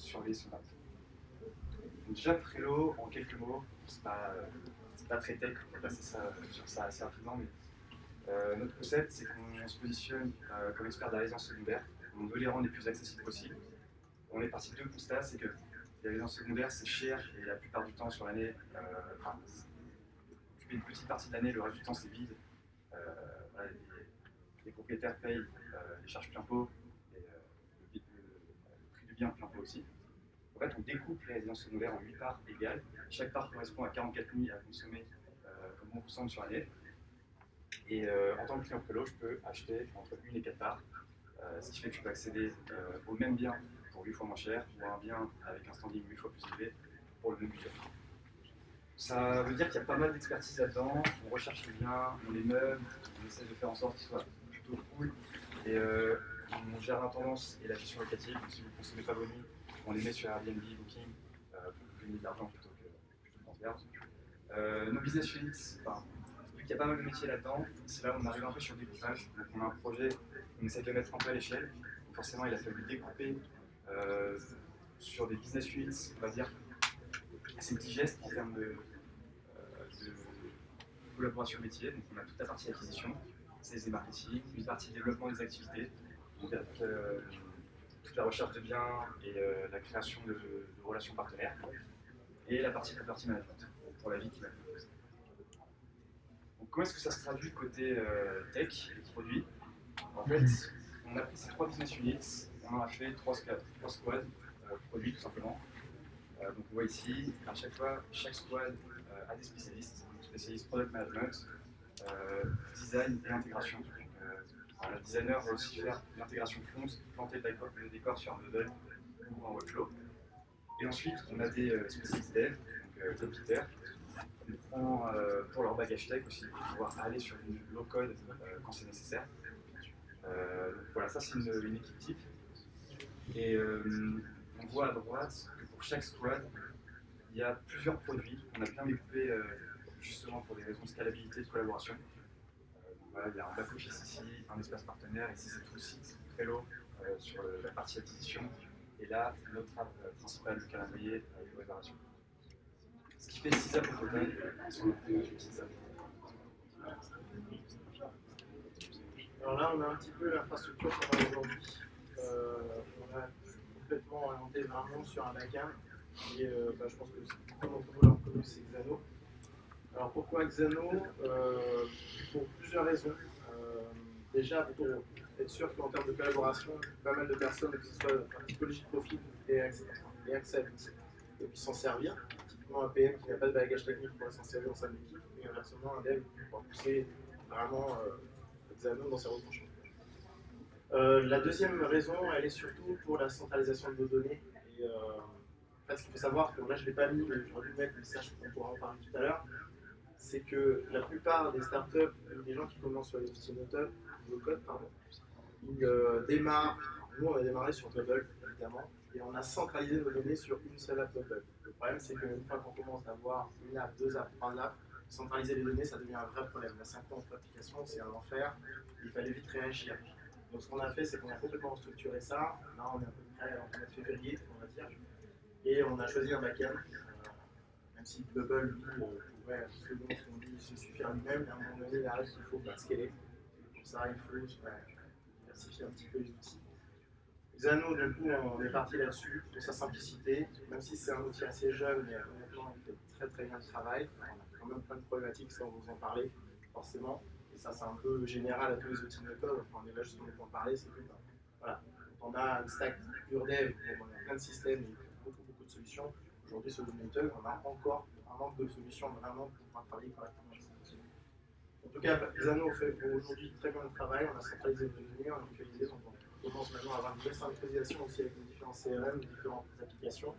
surveiller son app. Donc déjà, Trello, en quelques mots, c'est pas très tech, on va passer sur ça assez rapidement, mais notre concept, c'est qu'on se positionne comme expert de la résidence secondaire. On veut les rendre les plus accessibles possibles. On est parti de deux constats, c'est que les résidences secondaires, c'est cher et la plupart du temps sur l'année, une petite partie de l'année, le reste du temps, c'est vide. Voilà, les propriétaires payent les charges plein pot et le prix du bien plein pot aussi. En fait, on découpe les résidences secondaires en 8 parts égales. Chaque part correspond à 44 nuits à consommer comme on consomme sur l'année. Et en tant que client Trello, je peux acheter entre 1 et 4 parts, ce qui fait que je peux accéder au même bien pour 8 fois moins cher ou à un bien avec un standing 8 fois plus élevé pour le même budget. Ça veut dire qu'il y a pas mal d'expertise là-dedans. On recherche les biens, on les meuble, on essaie de faire en sorte qu'ils soient plutôt cool. Et on gère l'intendance et la gestion locative. Donc si vous ne consommez pas vos nuits, on les met sur Airbnb, Booking, pour gagner de l'argent plutôt que de transfert. Nos business units, vu qu'il y a pas mal de métiers là-dedans, c'est là où on arrive un peu sur le découpage. Donc on a un projet, on essaie de le mettre un peu à l'échelle. Donc forcément, il a fallu découper sur des business units, on va dire, ces petits gestes en termes de collaboration métier. Donc on a toute la partie acquisition, sales et marketing, une partie développement des activités, donc toute la recherche de biens et la création de relations partenaires, et la partie property management pour la vie qui va. Donc comment est-ce que ça se traduit côté tech et produit? En fait, on a pris ces 3 business units, on en a fait 3 squads produits tout simplement. Donc on voit ici, à chaque fois, chaque squad a des spécialistes, spécialistes product management, design et intégration. Le designer va aussi faire l'intégration front, planter le décor sur un modèle ou un workflow. Et ensuite, on a des spécialistes dev, donc développeurs, on prend pour leur bagage tech aussi, pour pouvoir aller sur du low code quand c'est nécessaire. Donc voilà, ça c'est une équipe type. Et on voit à droite que pour chaque squad, il y a plusieurs produits. On a bien découpé justement pour des raisons de scalabilité, de collaboration. Voilà, il y a un back-office ici, un espace partenaire. Ici, c'est tout le site Trello sur la partie acquisition. Et là, notre app principale, le calendrier de réservation. Ce qui fait 6 apps au total sur notre petite app. Alors là, on a un petit peu l'infrastructure qu'on a aujourd'hui. On a complètement orienté vraiment sur un backend. Et je pense que tout le monde l'ont connu, c'est Xano. Alors pourquoi Xano? Pour plusieurs raisons. Déjà, pour être sûr qu'en termes de collaboration, pas mal de personnes, que ce soit une typologie de profil et accès à l'outil, et puis s'en servir. Typiquement un PM qui n'a pas de bagage technique pourrait s'en servir dans sa équipe, et inversement un dev qui pourra pousser vraiment Xano dans ses retranchements. La deuxième raison, elle est surtout pour la centralisation de nos données. Et, en fait, ce qu'il faut savoir, que là je ne l'ai pas mis, mais j'aurais dû le mettre, mais ça on pourra en parler tout à l'heure, c'est que la plupart des startups, des gens qui commencent sur les outils no-code, ils démarrent. Nous, on a démarré sur Bubble, évidemment, et on a centralisé nos données sur une seule app Bubble. Le problème, c'est qu'une fois qu'on commence à avoir une app, 2 apps, 3 apps, centraliser les données, ça devient un vrai problème. La synchro entre applications, c'est un enfer. Il fallait vite réagir. Donc, ce qu'on a fait, c'est qu'on a complètement restructuré ça. Là, on est à peu près en mois de février, on va dire. Et on a choisi un backend. Même si Bubble, lui, pourrait, selon ce qu'on dit, se suffire à lui-même, mais à un moment donné, il arrive qu'il faut scaler. Pour ça, il faut diversifier un petit peu les outils. Xano, du coup, on est parti là-dessus, pour sa simplicité, même si c'est un outil assez jeune, mais honnêtement, il fait très très bien le travail. On a quand même plein de problématiques, ça on va vous en parler, forcément. Et ça, c'est un peu général à tous les outils de code. Enfin, on est là juste pour en parler, c'est que voilà, quand on a un stack pure dev, on a plein de systèmes et beaucoup de solutions. Aujourd'hui, sur le Metal, on a encore un manque de solutions vraiment pour pouvoir travailler correctement. En tout cas, Xano fait aujourd'hui très bien le travail, on a centralisé les données, on a mutualisé, donc on commence maintenant à avoir une belle synchronisation aussi avec les différents CRM, les différentes applications.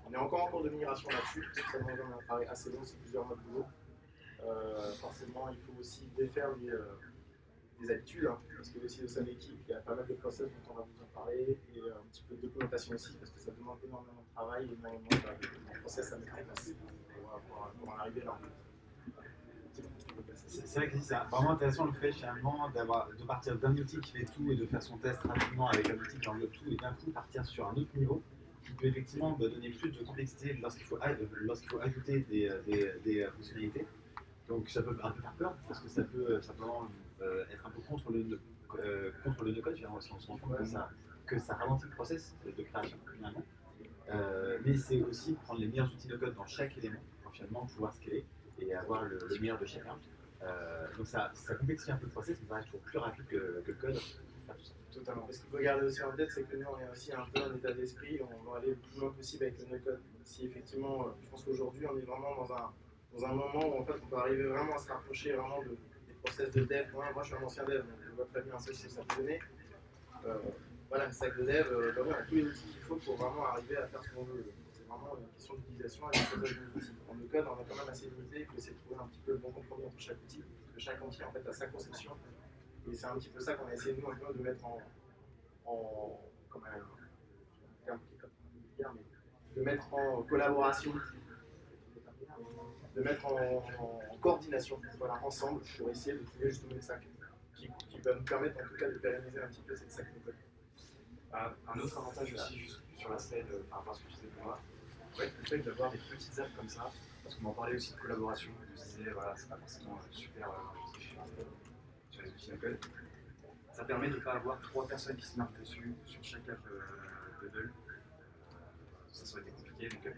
On est encore en cours de migration là-dessus, ça demande un travail assez long, c'est plusieurs mois de boulot. Forcément, il faut aussi défaire des habitudes, hein, parce que aussi au sein de l'équipe, il y a pas mal de process dont on va vous en parler, et un petit peu de documentation aussi, parce que ça demande énormément de travail et énormément de process à mettre en place pour en arriver là. C'est vrai que c'est vraiment intéressant le fait finalement de partir d'un outil qui fait tout et de faire son test rapidement avec un outil qui englobe tout et d'un coup partir sur un autre niveau. qui peut effectivement donner plus de complexité lorsqu'il faut ajouter des fonctionnalités. Donc ça peut un peu faire peur parce que ça peut simplement être un peu contre le no-code, finalement, si on se rend compte que ça ralentit le process de création finalement. Mais c'est aussi prendre les meilleurs outils no-code dans chaque élément pour finalement pouvoir scaler et avoir le meilleur de chacun. Donc ça complexifie un peu le process, mais ça reste toujours plus rapide que le code pour faire tout ça. Totalement. Parce qu'il faut garder aussi en tête, c'est que nous, on est aussi un peu en état d'esprit, on va aller le plus loin possible avec le no-code. Si effectivement, je pense qu'aujourd'hui, on est vraiment dans un moment où en fait, on peut arriver vraiment à se rapprocher vraiment des process de dev. Moi, je suis un ancien dev, donc je vois très bien un peu ce que ça peut donner. Voilà, le stack de dev, on a tous les outils qu'il faut pour vraiment arriver à faire ce qu'on veut. C'est vraiment une question d'utilisation et de stockage de outils. En no-code, on est quand même assez limité, il faut essayer de trouver un petit peu le bon compromis entre chaque outil, parce que chaque outil en fait a sa conception. Et c'est un petit peu ça qu'on a essayé nous un peu de mettre comme un terme qui est comme dire, mais de mettre en collaboration, de mettre en coordination, voilà, ensemble, pour essayer de trouver justement des sacs qui peuvent nous permettre en tout cas de pérenniser un petit peu cette sac de code. Un autre avantage aussi, juste sur la slide par rapport à ce que je disais pour moi, ouais, le fait d'avoir des petites apps comme ça, parce qu'on en parlait aussi de collaboration, je disais, voilà, c'est pas forcément super sur les outils no-code. Ça permet de ne pas avoir 3 personnes qui se marquent dessus sur chaque app de Dell. Ça aurait été compliqué. Donc, en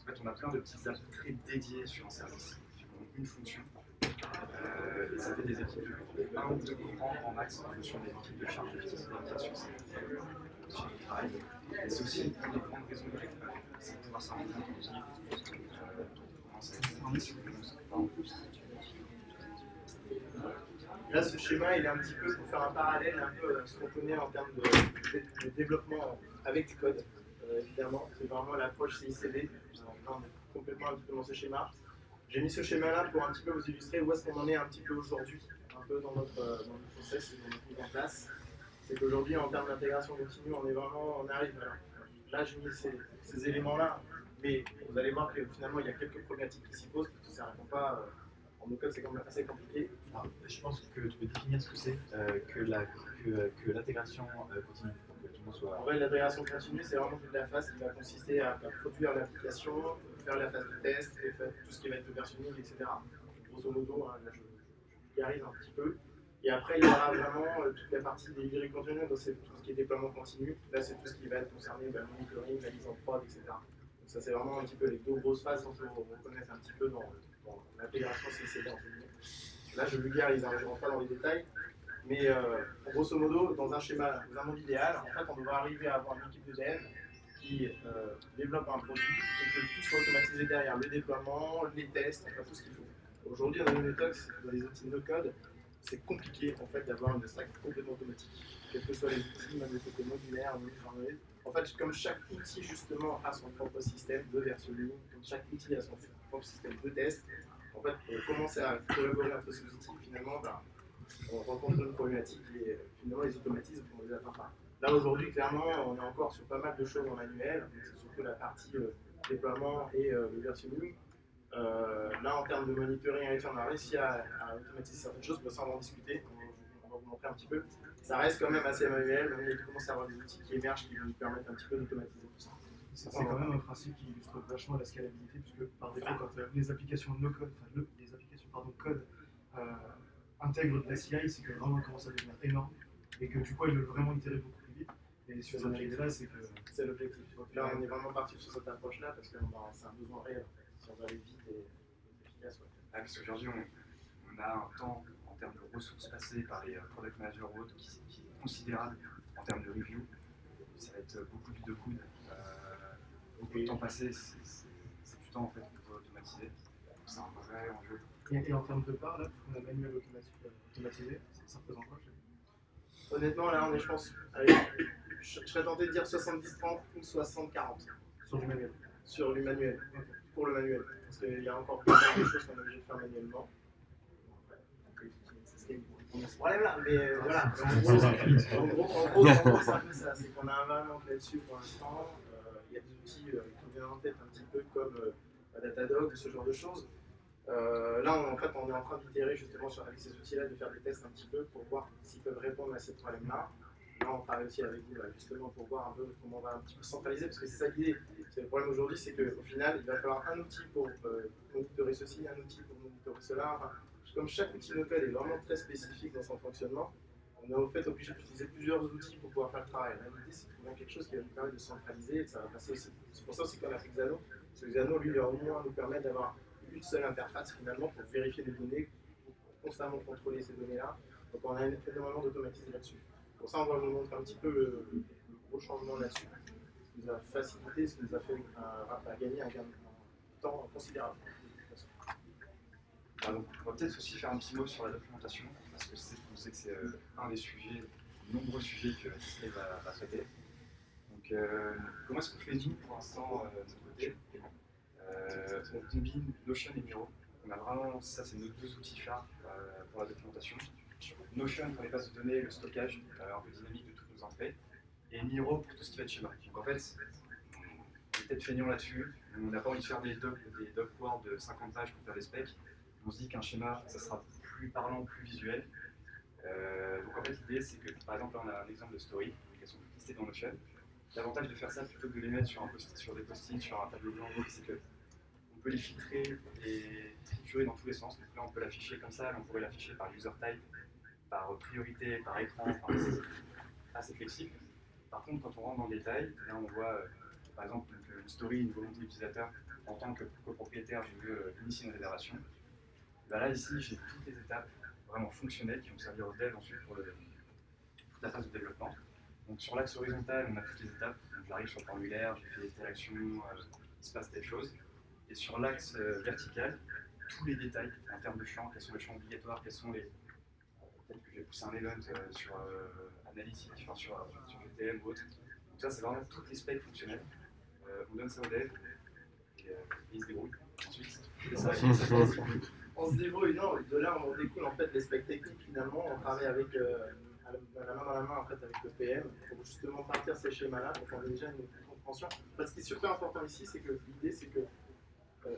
fait, on a plein de petites apps très dédiées sur un service qui ont une fonction. Et ça fait des équipes de 1 ou 2 membres en max en fonction des équipes de charge de sur le travail. Et c'est aussi une grande raison de c'est de pouvoir s'en rendre compte aussi. Là, ce schéma, il est un petit peu pour faire un parallèle un peu à ce qu'on connaît en termes de développement avec du code. Évidemment, c'est vraiment l'approche CICD. Là, on est complètement un petit peu dans ce schéma. J'ai mis ce schéma-là pour un petit peu vous illustrer où est-ce qu'on en est un petit peu aujourd'hui, un peu dans notre process et dans notre mise en place. C'est qu'aujourd'hui, en termes d'intégration continue, on arrive. Alors, là, j'ai mis ces éléments-là, mais vous allez voir que finalement, il y a quelques problématiques qui s'y posent, parce que ça ne répond pas. En no-code, c'est quand même assez compliqué. Alors, je pense que tu peux définir ce que c'est que l'intégration continue, pour que tout le monde soit. En vrai, l'intégration continue, c'est vraiment toute la phase qui va consister à produire l'application, faire la phase de test, et faire tout ce qui va être versionning, etc. Grosso modo, hein, là, je vulgarise un petit peu. Et après, il y aura vraiment toute la partie des librairies contenues, donc c'est tout ce qui est déploiement continu. Là, c'est tout ce qui va être concerné le monitoring, la mise en prod, etc. Donc ça, c'est vraiment un petit peu les 2 grosses phases qu'on peut reconnaître un petit peu dans l'intégration CICD. Là, je vulgarise, hein, je ne rentre pas dans les détails. Mais grosso modo, dans un schéma, dans un monde idéal, en fait, on devrait arriver à avoir une équipe de dev qui développe un produit et que tout soit automatisé derrière, le déploiement, les tests, enfin tout ce qu'il faut. Aujourd'hui, dans les outils no-code, c'est compliqué en fait d'avoir une stack complètement automatique. Quels que soient les outils, même les côtés modulaires, en fait, comme chaque outil justement a son propre système de versionning, comme chaque outil a son propre système de test, en fait, commencer à collaborer entre ces outils, finalement, on rencontre une problématique et finalement les automatismes, on ne les atteint pas. Là aujourd'hui, clairement, on est encore sur pas mal de choses en manuel, c'est surtout la partie déploiement et le versionning. Là, en termes de monitoring, on a réussi à automatiser certaines choses, ça on va en discuter, on va vous montrer un petit peu. Ça reste quand même assez manuel, mais il commence à avoir des outils qui émergent qui vont nous permettre un petit peu d'automatiser tout ça. C'est quand même un principe qui illustre vachement la scalabilité, puisque par défaut, quand les applications no-code, enfin les applications code intègrent de la CI, c'est que vraiment elles commencent à devenir énormes et que du coup elles veulent vraiment itérer beaucoup plus vite. Et sur cette analyse-là, c'est que. C'est l'objectif. Donc là, on est vraiment parti sur cette approche-là parce que c'est un besoin réel. Si on veut aller vite et efficace. Ouais. Parce qu'aujourd'hui, on a un temps en termes de ressources passées par les product managers ou autres qui est considérable en termes de review. Ça va être beaucoup de coude. Beaucoup de temps passé, c'est du temps en fait pour automatiser. Donc c'est un vrai enjeu. Et en termes de part, là, pour qu'on a manuel automatisé, ça représente quoi? Honnêtement, là, on est, je pense, allez, je serais tenté de dire 70-30 ou 60-40. Sur du manuel. Sur du manuel, pour le manuel. Parce qu'il y a encore pas mal de choses qu'on est obligé de faire manuellement. On a ce problème-là, mais voilà. En gros, c'est un peu ça. C'est qu'on a un manque là-dessus pour l'instant. Il y a des outils qui me viennent en tête un petit peu comme Datadog, ce genre de choses. Là, en fait, on est en train d'itérer justement avec ces outils-là, de faire des tests un petit peu pour voir s'ils peuvent répondre à ces problèmes-là. Et on travaille aussi avec vous justement pour voir un peu comment on va un petit peu centraliser, parce que c'est ça l'idée. Le problème aujourd'hui, c'est qu'au final, il va falloir un outil pour monitorer ceci, un outil pour monitorer cela. Enfin, comme chaque outil local est vraiment très spécifique dans son fonctionnement, on est en fait obligé d'utiliser plusieurs outils pour pouvoir faire le travail. L'idée, c'est de trouver quelque chose qui va nous permettre de centraliser et que ça va passer aussi. C'est pour ça aussi qu'on a fait Xano. Parce que Xano, lui, va au moins nous permettre d'avoir une seule interface finalement pour vérifier les données, pour constamment contrôler ces données-là. Donc on a énormément d'automatisme là-dessus. Pour ça, on va vous montrer un petit peu le gros changement là-dessus. Ce qui nous a facilité, ce qui nous a fait gagner un gain de temps considérable. Donc, on va peut-être aussi faire un petit mot sur la documentation, parce que on sait que c'est un des sujets, nombreux sujets que Disney va traiter. Donc, comment est-ce qu'on fait nous pour l'instant de notre côté? On combine Notion et Miro. On a vraiment, ça c'est nos deux outils phares pour la documentation. Notion pour les bases de données, le stockage un peu dynamique de toutes nos entrées, et Miro pour tout ce qui va être schéma. Donc en fait, on est peut-être feignant là-dessus, on n'a pas envie de faire des doc Word de 50 pages pour faire des specs. On se dit qu'un schéma, ça sera plus parlant, plus visuel. Donc en fait, l'idée, c'est que, par exemple, là, on a un exemple de story, elles sont listées dans Notion. L'avantage de faire ça plutôt que de les mettre sur des post-it, sur un tableau blanc, c'est qu'on peut les filtrer et triturer dans tous les sens. Donc là, on peut l'afficher comme ça, là, on pourrait l'afficher par user type, par priorité, par écran, c'est assez flexible. Par contre, quand on rentre dans le détail, là, on voit, par exemple, une story, une volonté utilisateur. En tant que copropriétaire, je veux initier une réservation. Là, ici, j'ai toutes les étapes vraiment fonctionnelles qui vont servir au dev ensuite pour toute la phase de développement. Donc sur l'axe horizontal, on a toutes les étapes. Donc j'arrive sur le formulaire, je fais telle action, il se passe telle chose. Et sur l'axe vertical, tous les détails en termes de champs, quels sont les champs obligatoires, quels sont les. Peut-être que j'ai poussé un event sur Analytics, enfin sur GTM ou autre. Donc ça, c'est vraiment toutes les specs fonctionnelles. On donne ça au dev et il se débrouille. Ensuite, on se débrouille, non, de là on découle en fait les specs techniques finalement, on travaille avec la main dans la main en fait avec le PM pour justement partir ces schémas-là, donc on a déjà une compréhension. En fait, ce qui est super important ici, c'est que l'idée c'est que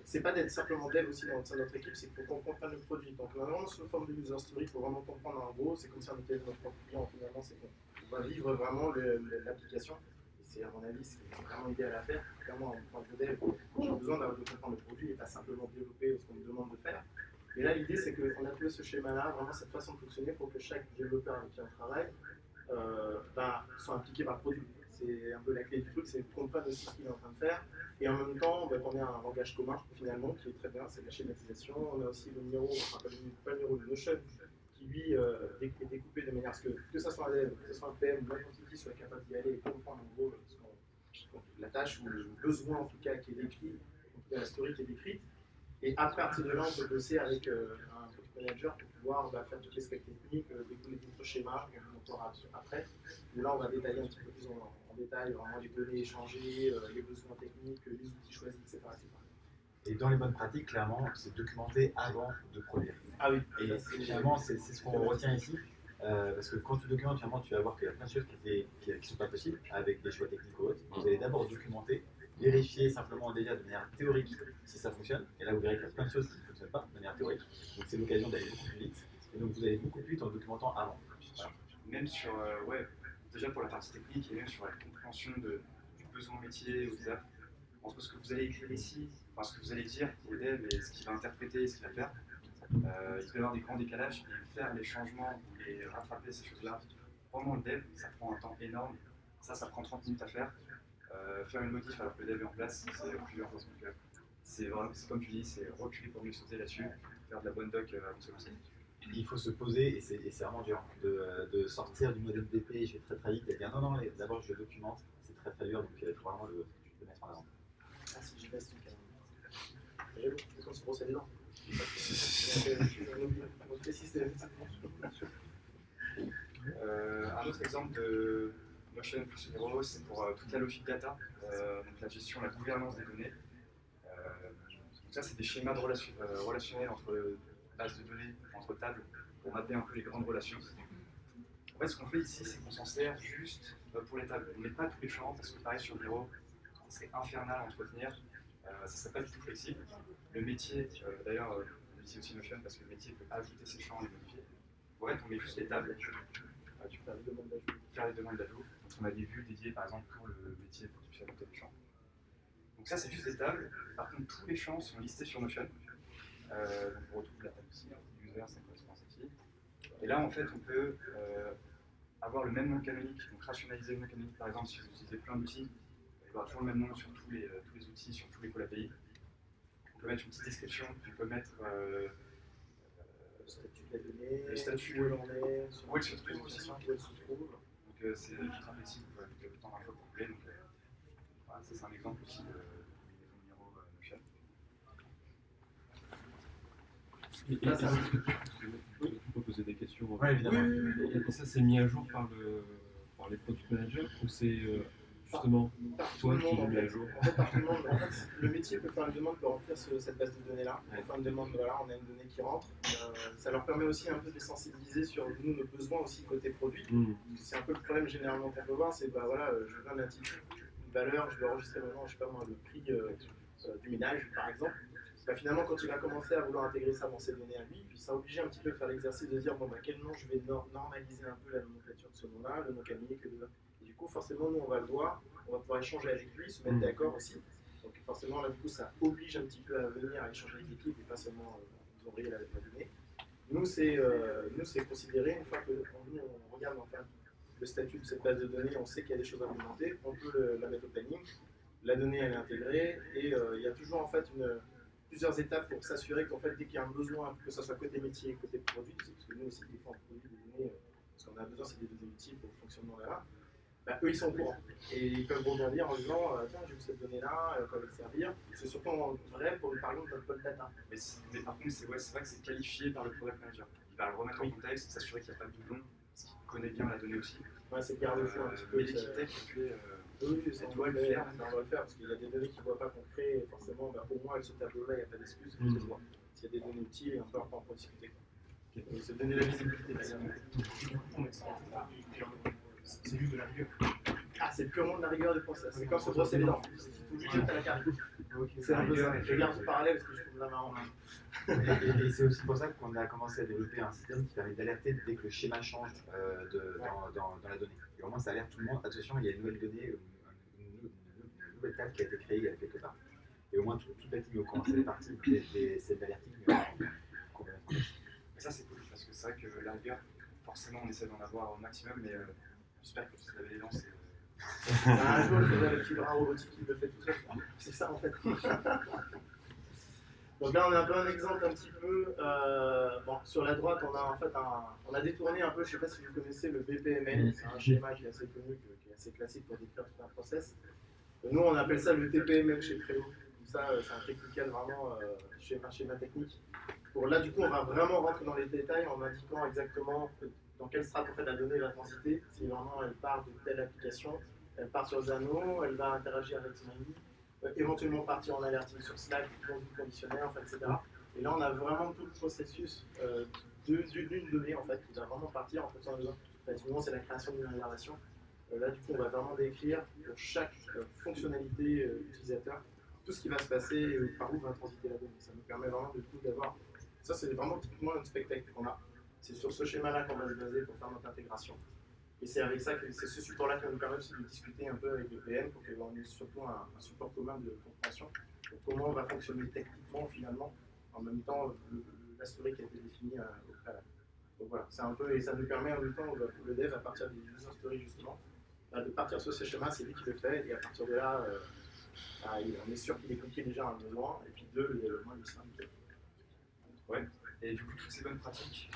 c'est pas d'être simplement dev aussi dans notre équipe, c'est qu'il faut qu'on comprenne le produit. Donc on a vraiment sous forme de user story pour vraiment comprendre en gros, c'est comme si on était notre propre client finalement, c'est qu'on va vivre vraiment l'application. C'est à mon avis, c'est vraiment idéal à faire. Clairement, en tant que dev, j'ai besoin de comprendre le produit et pas simplement développer ce qu'on me demande de faire. Mais là, l'idée, c'est qu'on a trouvé ce schéma-là, vraiment cette façon de fonctionner pour que chaque développeur avec qui on travaille soit impliqué par le produit. C'est un peu la clé du truc, c'est qu'on comprenne aussi ce qu'il est en train de faire. Et en même temps, qu'on ait un langage commun, finalement, qui est très bien, c'est la schématisation. On a aussi le Miro, enfin pas le Miro, le Notion, qui lui est découpé de manière à ce que ça soit un dev, que ce soit un PM, n'importe qui soit capable d'y aller et comprendre en gros la tâche ou le besoin en tout cas qui est décrit, en tout cas la story qui est décrite. Et après, à partir de là, on peut bosser avec un product manager pour pouvoir faire toutes les specs techniques, découler d'autres schémas qu'on aura après. Où là, on va détailler un petit peu plus en détail vraiment les données échangées, les besoins techniques, les outils choisis, etc. Et dans les bonnes pratiques, clairement, c'est documenter avant de produire. Ah oui. Et finalement, c'est ce qu'on retient ici. Parce que quand tu documentes, finalement, tu vas voir qu'il y a plein de choses qui ne sont pas possibles avec des choix techniques ou autres. Vous allez d'abord documenter, vérifier simplement déjà de manière théorique si ça fonctionne. Et là, vous verrez qu'il y a plein de choses qui ne fonctionnent pas de manière théorique. Donc, c'est l'occasion d'aller beaucoup plus vite. Et donc, vous allez beaucoup plus vite en documentant avant. Voilà. Même sur, déjà pour la partie technique et même sur la compréhension du besoin métier ou des apps, entre ce que vous allez écrire ici, enfin ce que vous allez dire au dev et ce qu'il va interpréter et ce qu'il va faire, il peut y avoir des grands décalages et faire les changements et rattraper ces choses-là pendant le dev, ça prend un temps énorme. Ça prend 30 minutes à faire. Faire une modif alors que le dev est en place, c'est plusieurs fois. C'est comme tu dis, c'est reculer pour mieux sauter là-dessus, faire de la bonne doc avant de se lancer. Il faut se poser, et c'est vraiment dur, de sortir du mode MVP, je vais très très vite, et dire non, d'abord je documente, c'est très très dur, donc il faut vraiment le mettre en avant. Ah si, j'y passe tout carrément. Est-ce qu'on se brosse les dents? Un autre exemple de Notion plus Miro, c'est pour toute la logique data, donc la gestion, la gouvernance des données. Donc ça, c'est des schémas relationnels entre bases de données, entre tables, pour mapper un peu les grandes relations. En fait, ce qu'on fait ici, c'est qu'on s'en sert juste pour les tables. On ne met pas tous les champs, parce que pareil sur Miro, ça serait infernal à entretenir, ça ne serait pas du tout flexible. Le métier, d'ailleurs, on utilise aussi Notion parce que le métier peut ajouter ses champs et les modifier. En fait, on met juste les tables. tu peux Faire les demandes d'ajout. faire les demandes d'ajout. Donc on a des vues dédiées par exemple pour le métier pour que tu puisses ajouter des champs. Donc ça c'est juste des tables. Par contre tous les champs sont listés sur Notion. Donc on retrouve la table ici, user, ça correspond à celle-ci. Et là en fait on peut avoir le même nom canonique, donc rationaliser le nom canonique par exemple si vous utilisez plein d'outils, il y aura toujours le même nom sur tous les outils, sur tous les call API. On peut mettre une petite description, on peut mettre Le statut de la donnée, le statut, où elle en est, où elle se trouve aussi. où elle se trouve. Donc c'est ultra flexible, vous pouvez ajouter autant d'infos que vous voulez. Donc, voilà, ça c'est un exemple aussi de combinaison Miro Notion. Tu peux poser des questions. Ouais, évidemment. Et ça, c'est mis à jour par les product managers ou c'est justement toi qui l'as mis à jour? En fait, par tout le monde. En fait, le métier peut faire une demande pour remplir cette base de données-là. On peut faire une demande, voilà, on a une donnée qui rentre. Ça leur permet aussi un peu de les sensibiliser sur nous, nos besoins aussi côté produit. C'est un peu le problème généralement qu'on peut voir, c'est bah voilà, je veux un intitulé, une valeur, je dois enregistrer maintenant, je sais pas moi, le prix du ménage par exemple. Bah, finalement, quand il va commencer à vouloir intégrer ça dans ses données à lui, puis ça oblige un petit peu de faire l'exercice de dire bon, bah, quel nom je vais normaliser un peu la nomenclature de ce nom-là, le nom canonique, et du coup, forcément, nous on va le voir, on va pouvoir échanger avec lui, se mettre d'accord aussi. Donc, forcément, là, du coup, ça oblige un petit peu à venir à échanger avec l'équipe et pas seulement nous envoyer la donnée. Nous, c'est considéré, une fois que nous, on regarde enfin, le statut de cette base de données, on sait qu'il y a des choses à augmenter, on peut la mettre au planning, la donnée elle est intégrée, et il y a toujours en fait plusieurs étapes pour s'assurer qu'en fait, dès qu'il y a un besoin, que ce soit côté métier et côté produit, parce que nous aussi, des fois, on produit des données, parce qu'on a besoin, c'est des données utiles pour le fonctionnement là, bah, eux, ils sont au courant. Et ils peuvent rebondir en disant tiens, j'ai vu cette donnée-là, elle peut servir. C'est surtout vrai pour par exemple notre code data. Mais par contre, c'est vrai que c'est qualifié par le product manager. Il va le remettre en contexte, s'assurer qu'il n'y a pas de doublon, parce qu'il connaît bien la donnée aussi. Ouais, c'est garde-fou un petit peu. Mais l'équipe tech, oui, ça, on doit le faire, parce qu'il y a des données qu'ils ne voient pas qu'on crée, et forcément, bah, pour moi, avec ce tableau-là, il n'y a pas d'excuse. S'il y a des données utiles, on peut en discuter. Et se donner la visibilité. C'est juste de la rigueur. Ah, c'est purement de la rigueur du process. C'est comme se brosser les dents. Il faut dire à la carte. C'est un peu ça. Je garde ce parallèle parce que je trouve la main en main. Et c'est aussi pour ça qu'on a commencé à développer un système qui permet d'alerter dès que le schéma change dans la donnée. Et au moins, ça alerte tout le monde. Attention, il y a une nouvelle donnée, une nouvelle table qui a été créée quelque part. Et au moins, toute la team est au courant, c'est parti de cette alerting. Et ça, c'est cool parce que c'est vrai que la rigueur, forcément, on essaie d'en avoir au maximum, mais j'espère que vous avez lancé. Un jour, je faisais le petit bras robotique qui le fait tout seul. C'est ça en fait. Donc là, on a un peu un exemple un petit peu. Bon, sur la droite, on a en fait on a détourné un peu, je ne sais pas si vous connaissez le BPMN, c'est un schéma qui est assez connu, qui est assez classique pour décrire tout un process. Nous, on appelle ça le TPML chez Trello. Ça, c'est un technical vraiment schéma technique. Pour là, du coup, on va vraiment rentrer dans les détails en indiquant exactement dans quelle strate en fait, la donnée va transiter. Si vraiment elle part de telle application, elle part sur Zano, elle va interagir avec Smiley, éventuellement partir en alerting sur Slack, dans une conditionnelle, en fait, etc. Et là, on a vraiment tout le processus d'une donnée en fait, qui va vraiment partir en fonction de besoin. Effectivement, c'est la création d'une réservation. Là, du coup, on va vraiment décrire pour chaque fonctionnalité utilisateur tout ce qui va se passer et par où va transiter la donnée. Ça nous permet vraiment de tout d'avoir. Ça, c'est vraiment typiquement un spectacle qu'on a. C'est sur ce schéma-là qu'on va se baser pour faire notre intégration. Et c'est avec ça que c'est ce support-là qui va nous permettre aussi de discuter un peu avec le PM pour qu'on ait surtout un support commun de compréhension. Donc, comment on va fonctionner techniquement finalement, en même temps la story qui a été définie au préalable. Donc voilà, c'est un peu, et ça nous permet en même temps, le dev, à partir des user stories justement, de partir sur ce schéma, c'est lui qui le fait, et à partir de là, on est sûr qu'il est compris déjà un besoin, et puis deux, le développement lui sera nickel. Ouais. Et du coup, toutes ces bonnes pratiques,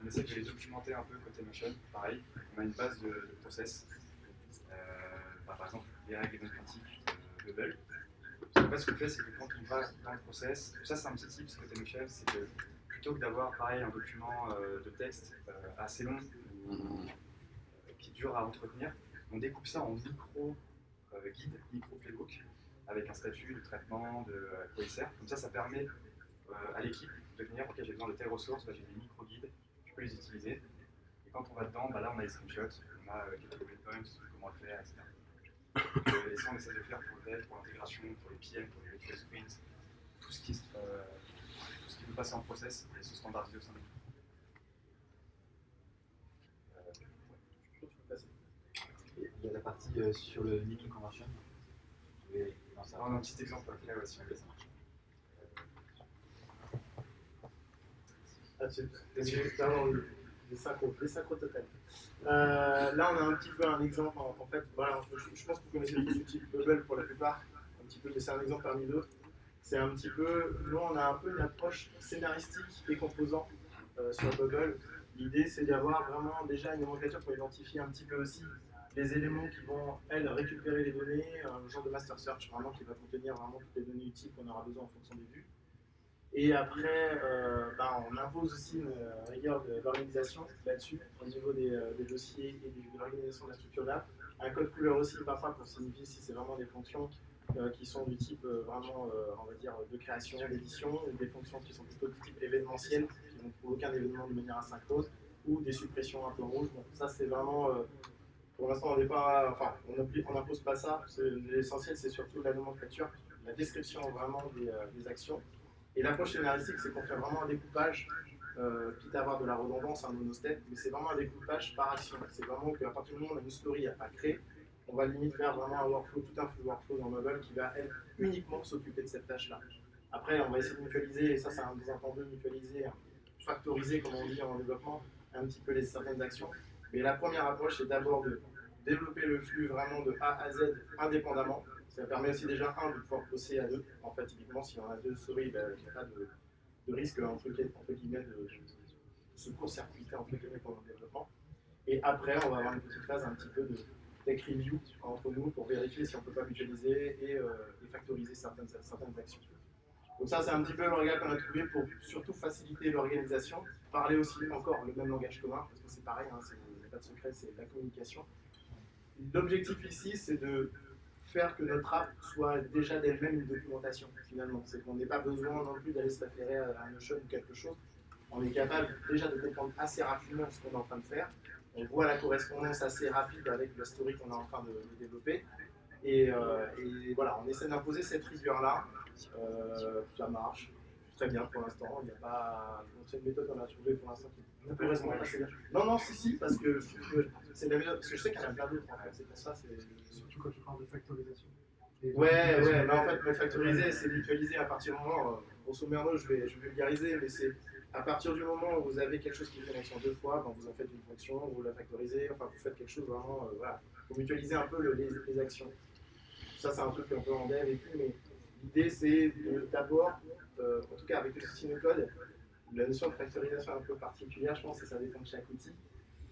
on essaie de les documenter un peu côté Notion. Pareil, on a une base de process. Par exemple, les règles et bonnes pratiques de Bubble. En fait, ce qu'on fait, c'est que quand on va dans le process, ça c'est un petit tip côté Notion, c'est que plutôt que d'avoir pareil un document de texte assez long qui est dur à entretenir, on découpe ça en micro-guides, micro-playbook, avec un statut de traitement, de quoi il sert. Comme ça permet à l'équipe de venir, ok, j'ai besoin de telles ressources, j'ai des micro-guides, je peux les utiliser. Et quand on va dedans, là on a les screenshots, on a quelques bullet points, comment le faire, etc. Et ça on essaie de le faire pour le dev, pour l'intégration, pour les PM, pour les virtual sprints, tout ce qui peut passer en process et se standardiser au sein de l'équipe. il y a la partie sur le naming convention. Non, ça On a un petit exemple après aussi. ça marche. C'est vraiment des synchros total. Là, on a un petit peu un exemple. En fait, voilà, je pense que vous connaissez tous l'outil Bubble pour la plupart. Un petit peu, mais c'est un exemple parmi d'autres. C'est un petit peu, nous, on a un peu une approche scénaristique et composant sur Bubble. L'idée, c'est d'avoir vraiment déjà une nomenclature pour identifier un petit peu aussi les éléments qui vont, elles, récupérer les données, un genre de master search vraiment qui va contenir vraiment toutes les données utiles qu'on aura besoin en fonction des vues. Et après, on impose aussi une rigueur de l'organisation là-dessus, au niveau des dossiers et de l'organisation de la structure là. Un code couleur aussi, parfois, pour signifier si c'est vraiment des fonctions qui sont du type vraiment, on va dire, de création, d'édition, ou des fonctions qui sont plutôt du type événementiel, qui n'ont aucun événement de manière asynchrone, ou des suppressions un peu rouges. Donc ça, c'est vraiment, pour l'instant, on n'est pas, enfin, on n'impose pas ça. L'essentiel, c'est surtout la nomenclature, la description vraiment des actions. Et l'approche scénaristique, c'est qu'on fait vraiment un découpage, quitte à avoir de la redondance, un monostep, mais c'est vraiment un découpage par action. C'est vraiment qu'à partir du moment où on a une story à créer, on va limite faire vraiment un workflow, tout un flux workflow dans Mobile qui va, elle, uniquement s'occuper de cette tâche-là. Après, on va essayer de mutualiser, et ça, c'est un des entendus, mutualiser, factoriser, comme on dit en développement, un petit peu certaines actions. Mais la première approche, c'est d'abord de développer le flux vraiment de A à Z indépendamment. Ça permet aussi déjà, de pouvoir bosser à deux. En fait, typiquement, si on a deux stories, il n'y a pas de risque, entre guillemets, de se court-circuiter entre guillemets pendant le développement. Et après, on va avoir une petite phase un petit peu de tech review entre nous pour vérifier si on ne peut pas mutualiser et factoriser certaines actions. Donc ça, c'est un petit peu le regard qu'on a trouvé pour surtout faciliter l'organisation. Parler aussi encore le même langage commun, parce que c'est pareil, il n'y a pas de secret, c'est la communication. L'objectif ici, c'est de faire que notre app soit déjà d'elle-même une documentation, finalement. C'est qu'on n'ait pas besoin non plus d'aller se référer à Notion ou quelque chose. On est capable déjà de comprendre assez rapidement ce qu'on est en train de faire. On voit la correspondance assez rapide avec la story qu'on est en train de développer. Et voilà, on essaie d'imposer cette rigueur-là. Ça marche très bien pour l'instant. Il n'y a pas. C'est une méthode qu'on a trouvée pour l'instant qui ne correspond pas assez bien. Non, si, parce que c'est la méthode. Parce que je sais qu'il y en a plein d'autres en fait. C'est pour ça. Surtout quand tu parles de factorisation. Ouais, mais en fait, mais factoriser, c'est mutualiser à partir du moment, grosso modo, je vais vulgariser, mais c'est à partir du moment où vous avez quelque chose qui fait une action deux fois, vous en faites une fonction, vous la factorisez, enfin vous faites quelque chose vraiment, voilà. Il faut mutualiser un peu les actions. Ça, c'est un truc un peu en dev et tout, mais l'idée, c'est d'abord, en tout cas avec le outil no-code, la notion de factorisation est un peu particulière, je pense que ça dépend de chaque outil,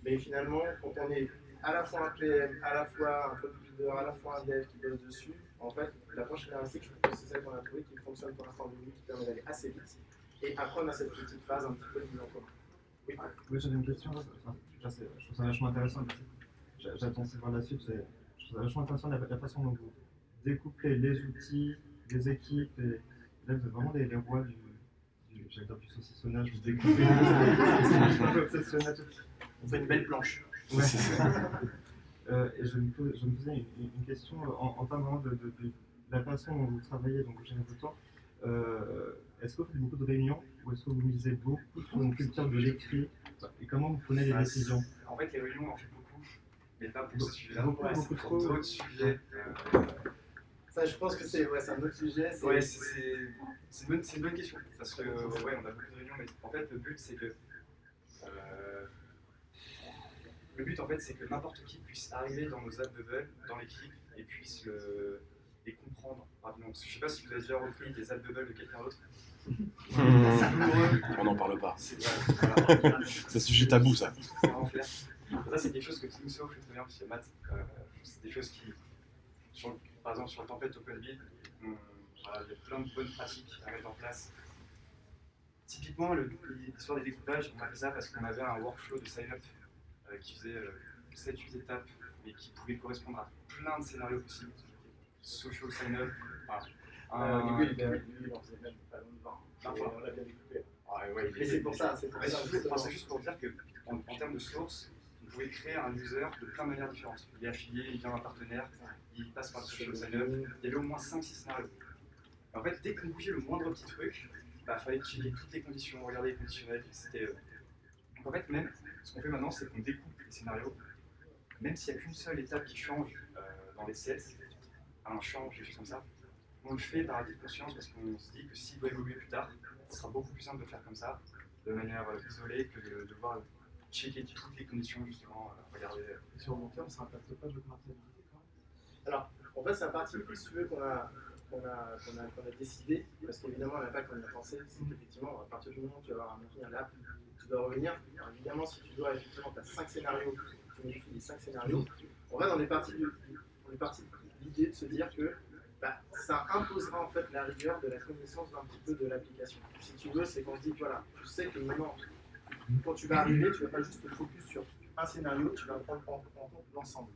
mais finalement, quand on est à la fois un PM, à la fois un product leader, à la fois un dev qui bosse dessus, en fait, l'approche scénaristique, je trouve que c'est celle qu'on a trouvée qui fonctionne pour l'instant au début, qui permet d'aller assez vite. Et après, on a cette petite phase un petit peu de mise en commun. Oui, j'avais une question. Je trouve ça vachement intéressant. J'attends de voir la suite. Je trouve ça vachement intéressant la façon dont vous découplez les outils, les équipes. Et là, vous êtes vraiment les rois du saucissonnage. Vous découpez. C'est un peu obsessionnel. On fait une belle planche. Ouais. Et je me posais une question en termes vraiment de la façon dont vous travaillez, donc vous gérez votre temps. Est-ce que vous faites beaucoup de réunions ou est-ce que vous misez beaucoup sur une culture de l'écrit et comment vous prenez les décisions? En fait, les réunions, on en fait beaucoup, mais pas pour ce sujet-là. Beaucoup trop. D'autres sujets. Ça, je pense que c'est un autre sujet. Ouais, c'est une bonne question. Parce que, ouais, on a beaucoup de réunions, mais en fait, le but, c'est que. Le but, en fait, c'est que n'importe qui puisse arriver dans nos apps Bubble, dans l'équipe, et puisse les comprendre rapidement. Parce que je ne sais pas si vous avez déjà repris des apps Bubble de quelqu'un d'autre. On n'en parle pas. Voilà. C'est un sujet tabou, ça. C'est vraiment clair. Ça, c'est quelque chose que Timso fait très bien, parce que Matt, c'est des choses qui, par exemple, sur le template OpenBuild, voilà, il y a plein de bonnes pratiques à mettre en place. Typiquement, l'histoire des découpages, on a fait ça parce qu'on avait un workflow de sign-up qui faisait 7-8 étapes, mais qui pouvait correspondre à plein de scénarios possibles. Social sign-up, du coup, il en faisait même pas longtemps. On l'a bien découpé. Ouais, Mais c'est pour ça. C'est juste pour dire qu'en termes de source, vous pouvez créer un user de plein de manières différentes. Il est affilié, il vient d'un partenaire, il passe par le social sign-up. Il y avait au moins 5-6 scénarios. Et en fait, dès qu'on bougeait le moindre petit truc, il fallait checker toutes les conditions, regarder les conditionnels. Donc en fait, même, ce qu'on fait maintenant, c'est qu'on découpe les scénarios même s'il n'y a qu'une seule étape qui change dans les sets, un change, des choses comme ça, on le fait par acquis de conscience parce qu'on se dit que s'il doit évoluer plus tard, ce sera beaucoup plus simple de le faire comme ça, de manière isolée, que de devoir checker toutes les conditions, justement, regarder. Et sur le long terme, ça n'impacte pas votre marginalité quand même. Alors, en fait, c'est un parti pris, si tu veux, qu'on a décidé, parce qu'évidemment, l'impact qu'on y a pensé, c'est qu'effectivement, à partir du moment où tu vas avoir un maintenir l'app, tu dois revenir. Alors, évidemment, si tu dois, effectivement, tu as 5 scénarios, tu modifies les 5 scénarios, en fait, on est parti de l'idée de se dire que ça imposera en fait la rigueur de la connaissance d'un petit peu de l'application. Si tu veux, c'est qu'on se dit, voilà, tu sais que maintenant, quand tu vas arriver, tu ne vas pas juste te focus sur un scénario, tu vas prendre en compte l'ensemble.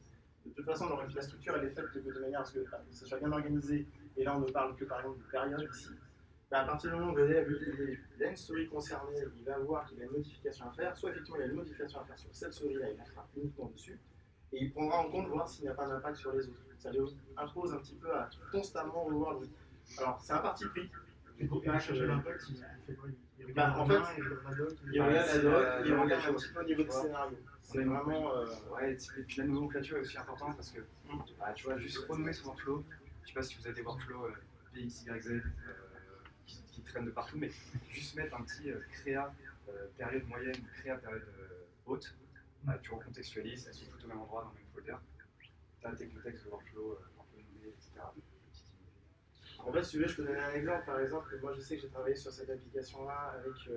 De toute façon, la structure, elle est faite de manière à ce que ça soit bien organisé, et là, on ne parle que par exemple de période ici. À partir du moment où il a une story concernée, il va voir qu'il a une modification à faire, soit effectivement il y a une modification à faire sur cette story-là, il en fera uniquement dessus, et il prendra en compte voir s'il n'y a pas d'impact sur les autres. Ça lui impose un petit peu à constamment revoir le. Alors, c'est un parti pris. Et pour chercher l'impact, il fait quoi? Il Bah, en regarde fait, la doc, il regarde la doc, il il regarde un regarde petit peu au niveau de scénario. C'est vraiment. Ouais, et puis la nomenclature est aussi importante parce que, tu vois, juste renommer son workflow, je sais pas si vous avez des workflows PXYZ qui traînent de partout, mais juste mettre un petit créa période moyenne, créa période haute, tu recontextualises, elles sont toutes au même endroit dans le même folder, tu as le contexte de workflow un peu nommé, etc. En fait, si tu veux, je peux donner un exemple. Par exemple, moi je sais que j'ai travaillé sur cette application-là avec.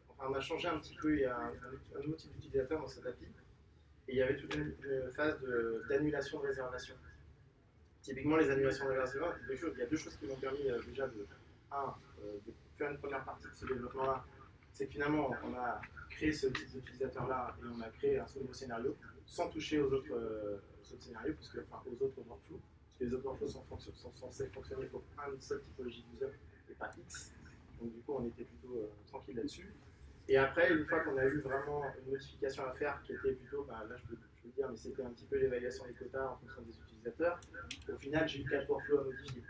Enfin, on a changé un petit peu, il y a un nouveau type d'utilisateur dans cette appli. Et il y avait toute une phase d'annulation de réservation. Typiquement, les annulations de réservation, il y a deux choses qui m'ont permis déjà de faire une première partie de ce développement-là. C'est que finalement, on a créé ce type d'utilisateur-là et on a créé un nouveau scénario sans toucher aux autres scénarios, aux autres workflows. Parce que les autres workflows sont censés fonctionner pour une seule typologie d'user et pas X. Donc du coup, on était plutôt tranquille là-dessus. Et après, une fois qu'on a eu vraiment une modification à faire qui était plutôt, là je peux dire, mais c'était un petit peu l'évaluation des quotas en fonction des utilisateurs, au final j'ai eu 4 workflows à modifier.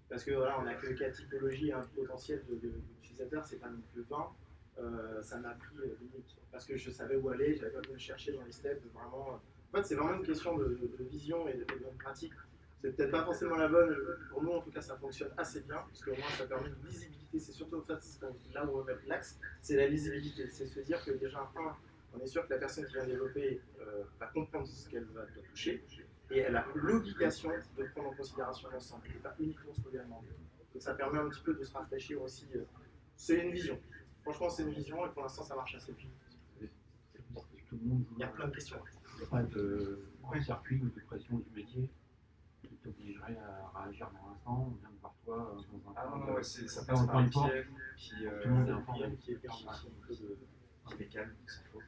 Parce que voilà, on n'a que 4 typologies potentielles d'utilisateurs, c'est pas non plus 20. Ça m'a pris limite. Parce que je savais où aller, j'avais pas besoin de chercher dans les steps, vraiment. En fait, c'est vraiment une question de vision et de bonne pratique. C'est peut-être pas forcément la bonne, pour nous en tout cas ça fonctionne assez bien, parce qu'au moins ça permet une lisibilité, c'est surtout en fait là où on va mettre l'axe, c'est la lisibilité, c'est se dire que déjà, on est sûr que la personne qui vient développer va comprendre ce qu'elle va toucher, et elle a l'obligation de prendre en considération l'ensemble, et pas uniquement ce qu'on lui a demandé. Donc ça permet un petit peu de se rafraîchir aussi, c'est une vision, franchement c'est une vision, et pour l'instant ça marche assez bien. Il y a plein de questions. Il n'y a pas de circuit ou de pression du métier qui t'obligerait à réagir dans l'instant, on vient de voir toi dans un Ah non, ouais, ça pas passe par un encore PM qui tout le monde est informé. Qui est est calme, s'en faut.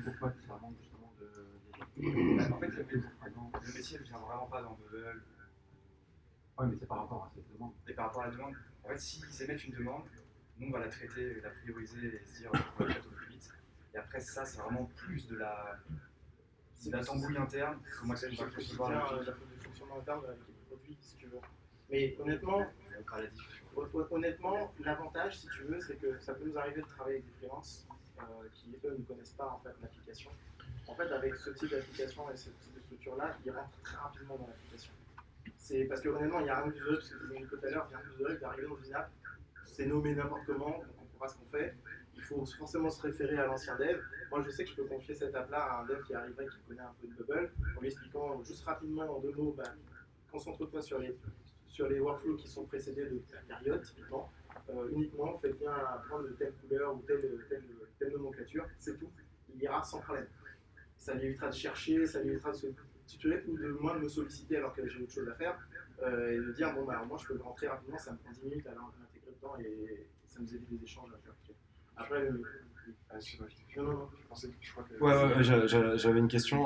Pourquoi ça manque justement de. En fait, le métier ne vient vraiment pas dans Bubble. Oui, mais c'est par rapport à cette demande. Et par rapport à la demande, en fait, s'ils émettent une demande, nous on va la traiter, la prioriser et se dire on va la traiter au plus vite. Et après, ça, c'est vraiment plus de la tambouille interne. Comment est-ce qu'on va concevoir le fonctionnement interne de l'équipe produit, si tu veux. Mais honnêtement, l'avantage, si tu veux, c'est que ça peut nous arriver de travailler avec des freelances qui, eux, ne connaissent pas en fait, l'application. En fait, avec ce type d'application et ce type de structure-là, ils rentrent très rapidement dans l'application. C'est parce que honnêtement, il n'y a rien d'user, parce que vous avez dit tout à l'heure, il y a rien d'user, d'arriver dans une app, c'est nommé n'importe comment, donc on comprend ce qu'on fait. Il faut forcément se référer à l'ancien dev. Moi, je sais que je peux confier cette app-là à un dev qui arriverait, qui connaît un peu de Bubble, en lui expliquant juste rapidement en 2 mots, concentre-toi sur les workflows qui sont précédés de ta période, typiquement. Uniquement, faites bien prendre telle couleur ou telle nomenclature, c'est tout. Il ira sans problème. Ça lui évitera de chercher, ça lui évitera de se tituler ou de moins de me solliciter alors que j'ai autre chose à faire et de dire bon moi je peux rentrer rapidement, ça me prend 10 minutes à l'intégrer dedans et ça nous évite des échanges à faire. Après, non, je pensais que je crois que. Ouais, j'avais une question.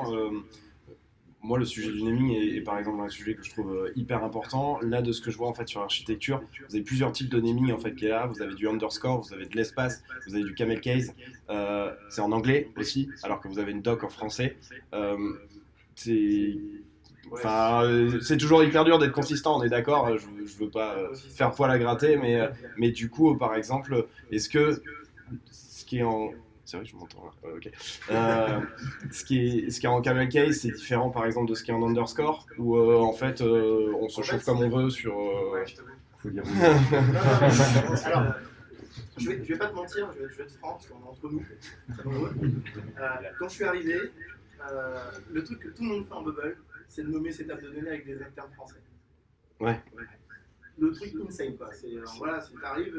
Moi, le sujet du naming est par exemple un sujet que je trouve hyper important. Là, de ce que je vois en fait sur l'architecture, vous avez plusieurs types de naming en fait qui est là. Vous avez du underscore, vous avez de l'espace, vous avez du camel case. C'est en anglais aussi, alors que vous avez une doc en français. C'est toujours hyper dur d'être consistant, on est d'accord. Je veux pas faire poil à gratter, mais du coup, par exemple, est-ce que ce qui est C'est vrai, je m'entends. Ok. Ce qui est en camel case, c'est différent par exemple de ce qui est en underscore, où en fait on se chauffe comme on veut sur. Ouais, je t'avoue. Faut dire Non, alors, je vais pas te mentir, je vais être franc, parce qu'on est entre nous, très nombreux. Quand je suis arrivé, le truc que tout le monde fait en bubble, c'est de nommer ses tables de données avec des termes français. Ouais. Le truc insane, quoi. C'est, voilà, si t'arrives,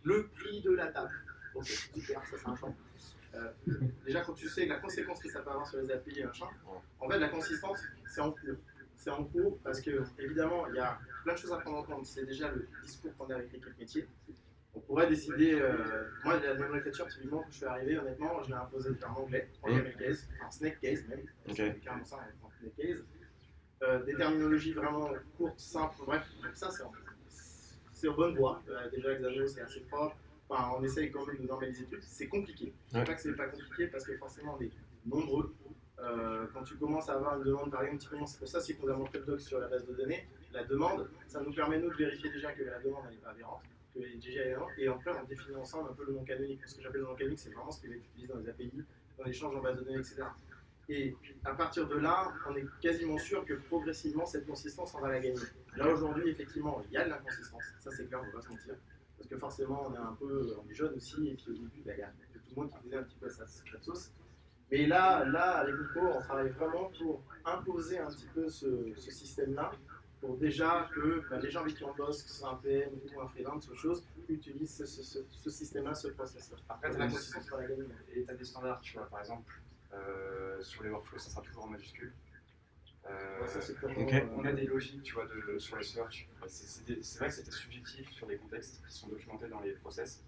le prix de la table. Ok, super, ça c'est un champ. Déjà, quand tu sais la conséquence que ça peut avoir sur les API et machin, en fait, la consistance, c'est en cours. C'est en cours parce que, évidemment, il y a plein de choses à prendre en compte. C'est déjà le discours qu'on a avec l'équipe métier. On pourrait décider. Moi, la nomenclature, typiquement, quand je suis arrivé, honnêtement, je l'ai imposé en anglais, en camel case, en snake case même. C'est carrément ça, en snake case. Des terminologies vraiment courtes, simples, bref, donc ça, c'est en bonne voie. Déjà, Xano, c'est assez propre. Enfin, on essaye quand même de normaliser le truc. C'est compliqué. Je ne dis pas que c'est pas compliqué parce que forcément, on est nombreux. Quand tu commences à avoir une demande, par exemple, c'est pour ça c'est qu'on a montré le doc sur la base de données. La demande, ça nous permet nous de vérifier déjà que la demande n'est pas aberrante, que les déjà est aberrante, et après on définit ensemble un peu le nom canonique. Ce que j'appelle le nom canonique, c'est vraiment ce qui va être utilisé dans les API, dans l'échange en base de données, etc. Et à partir de là, on est quasiment sûr que progressivement cette consistance on va la gagner. Là aujourd'hui, effectivement, il y a de l'inconsistance, ça c'est clair, on ne va pas se mentir. Parce que forcément, on est jeune aussi, et puis au début, il y a tout le monde qui faisait un petit peu sa sauce. Mais là, avec Nico, on travaille vraiment pour imposer un petit peu ce système-là, pour déjà que les gens avec qui on bosse, que ce soit un PM ou un freelance, autre chose, utilisent ce système-là, ce process-là. Après, tu as la consistance pour la gagner. Et tu as des standards, tu vois, par exemple, sur les workflows, ça sera toujours en majuscule. Ça, c'est comme, on a des logiques, tu vois, sur les search. C'est vrai que c'était subjectif sur les contextes qui sont documentés dans les process.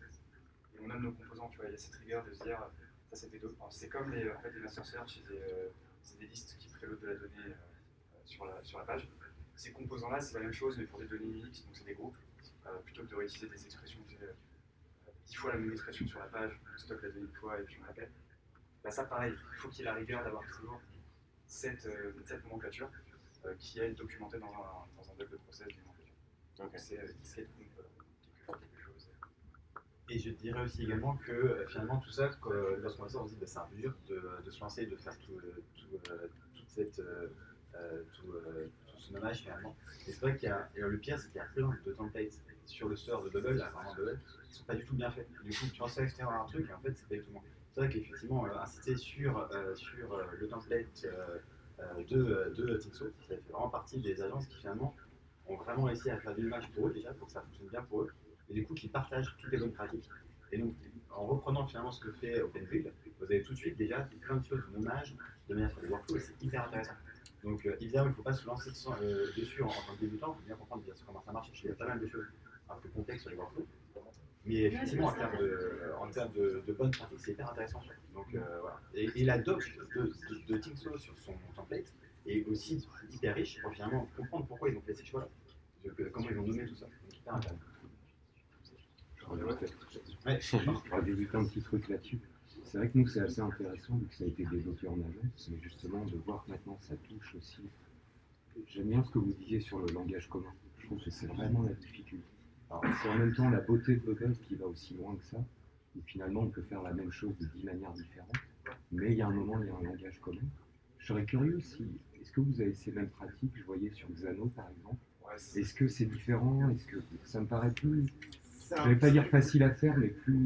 Et on a nos composants, tu vois, il y a cette rigueur de se dire, ça c'était c'est comme les master search, c'est des listes qui préloadent de la donnée sur la page. Ces composants-là, c'est la même chose, mais pour des données uniques, donc c'est des groupes, plutôt que de réutiliser des expressions, tu sais, 10 fois la même expression sur la page, on stocke la donnée une fois et puis on l'appelle. Bah ça pareil, il faut qu'il y ait la rigueur d'avoir toujours cette nomenclature qui est documentée dans un doc de process d'une nomenclature. Donc c'est disquette quelque chose. Et je dirais aussi également que finalement tout ça, lorsqu'on voit ça, on se dit c'est un peu dur de se lancer, de faire tout ce nommage finalement. Et c'est vrai qu'il y a, et le pire c'est qu'il y a plein de templates sur le store de Bubble, là, vraiment Bubble, qui sont pas du tout bien faits. Du coup tu lances à l'extérieur un truc et en fait c'est pas du tout bon. C'est vrai qu'effectivement inciter sur le template de Tixo, ça fait vraiment partie des agences qui finalement ont vraiment réussi à faire de l'image pour eux déjà, pour que ça fonctionne bien pour eux. Et du coup qui partagent toutes les bonnes pratiques. Et donc, en reprenant finalement ce que fait OpenBuild, vous avez tout de suite déjà plein de choses de nommage, de manière sur les workflows, et c'est hyper intéressant. Donc, évidemment, il ne faut pas se lancer dessus en tant que débutant, il faut bien comprendre comment ça marche, parce qu'il y a pas mal de choses un peu complexes sur les workflows. Mais effectivement, en termes de bonnes pratiques, c'est hyper intéressant. Donc, voilà. Et la doc de Tixo sur son template est aussi hyper riche pour finalement comprendre pourquoi ils ont fait ces choix-là, comment ils ont nommé tout ça. Donc, hyper intéressant. Je rajouter un petit truc là-dessus. C'est vrai que nous, c'est assez intéressant, vu que ça a été développé en agence, mais justement de voir que maintenant ça touche aussi. J'aime bien ce que vous disiez sur le langage commun. Je trouve que c'est vraiment la difficulté. Alors, c'est en même temps la beauté de Bubble qui va aussi loin que ça, où finalement on peut faire la même chose de 10 manières différentes, mais il y a un moment, il y a un langage commun. Je serais curieux si, est-ce que vous avez ces mêmes pratiques, je voyais sur Xano par exemple, est-ce que c'est différent, est-ce que ça me paraît plus, je ne vais pas dire facile à faire, mais plus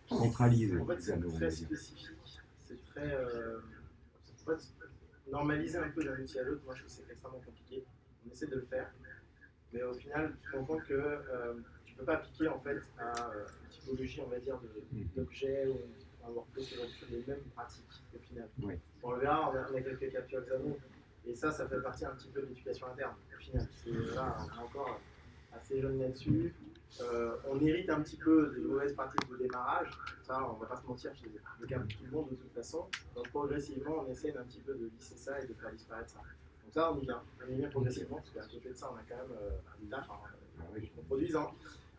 centralisé. En fait, c'est très spécifique, c'est très... en fait, normaliser un peu d'un outil à l'autre, moi je trouve que c'est extrêmement compliqué. On essaie de le faire, mais au final, tu te rends compte que tu ne peux pas appliquer en fait à une typologie, on va dire, d'objets ou un workflow sur les mêmes pratiques au final. Oui. On le verra, on a quelques captures Xano, et ça fait partie un petit peu de l'éducation interne au final. Là, on est encore assez jeune là-dessus. On hérite un petit peu des mauvaises pratiques de démarrage, ça on va pas se mentir, c'est le cas de tout le monde de toute façon. Donc progressivement on essaie d'un petit peu de lisser ça et de faire disparaître ça. Donc ça on y vient progressivement, parce qu'à côté de ça on a quand même un taf qu'on produise. Hein.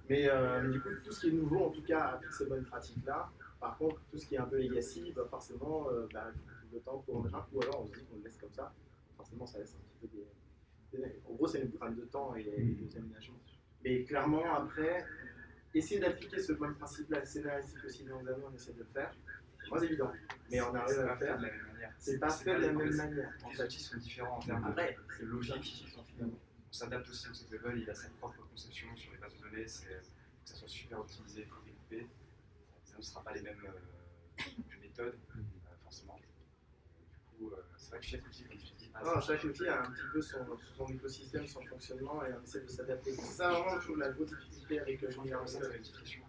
Mais du coup tout ce qui est nouveau en tout cas applique ces bonnes pratiques là. Par contre tout ce qui est un peu legacy, forcément il faut tout le temps pour machin, ou alors on se dit qu'on le laisse comme ça. Forcément ça laisse un petit peu en gros c'est une contrainte de temps et d'aménagement. Mais clairement, après, essayer d'appliquer ce même principe-là, le scénaristique aussi dans Xano, on essaie de le faire. moins évident. Mais on arrive à le pas fait faire. de la même manière. C'est pas fait de la même manière. En Les fait, outils sont différents en termes après, de logique. On s'adapte aussi au Observable, il a sa propre conception sur les bases de données, c'est que ça soit super optimisé, il faut découper. Ça ne sera pas les mêmes méthodes, forcément. Du coup, c'est vrai que chaque outil, comme tu dis, chaque outil a un petit peu son écosystème, son fonctionnement, et on essaie de s'adapter. C'est ça vraiment, je trouve, la grosse difficulté avec le Universal.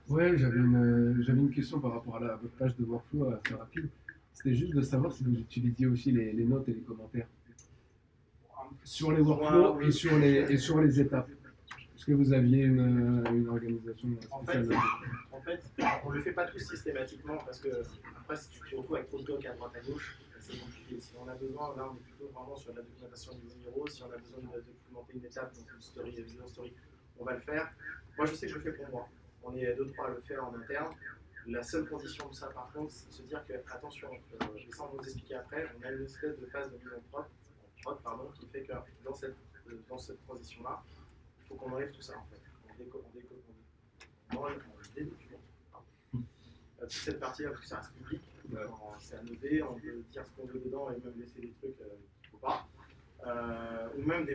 Ouais, j'avais une question par rapport à votre page de workflow assez rapide. C'était juste de savoir si vous utilisiez aussi les notes et les commentaires sur les workflows et sur les étapes. Est-ce que vous aviez une organisation spéciale? En fait, on ne le fait pas tout systématiquement parce que après, si tu te retrouves avec trop de docs à droite à gauche, c'est compliqué. Si on a besoin, là on est plutôt vraiment sur de la documentation du numéro. Si on a besoin de documenter une étape, donc une story, une vidéo story, on va le faire. Moi je sais que je le fais pour moi. On est 2-3 à le faire en interne. La seule condition de ça par contre, c'est de se dire que, attention, et ça on va vous expliquer après, on a une espèce de phase de mise en prod, qui fait que dans cette transition-là, il faut qu'on enlève tout ça en fait. On dédocumente. Toute cette partie-là, tout ça reste public, c'est à noter, on peut dire ce qu'on veut dedans et même laisser des trucs qu'il ne faut pas. Ou même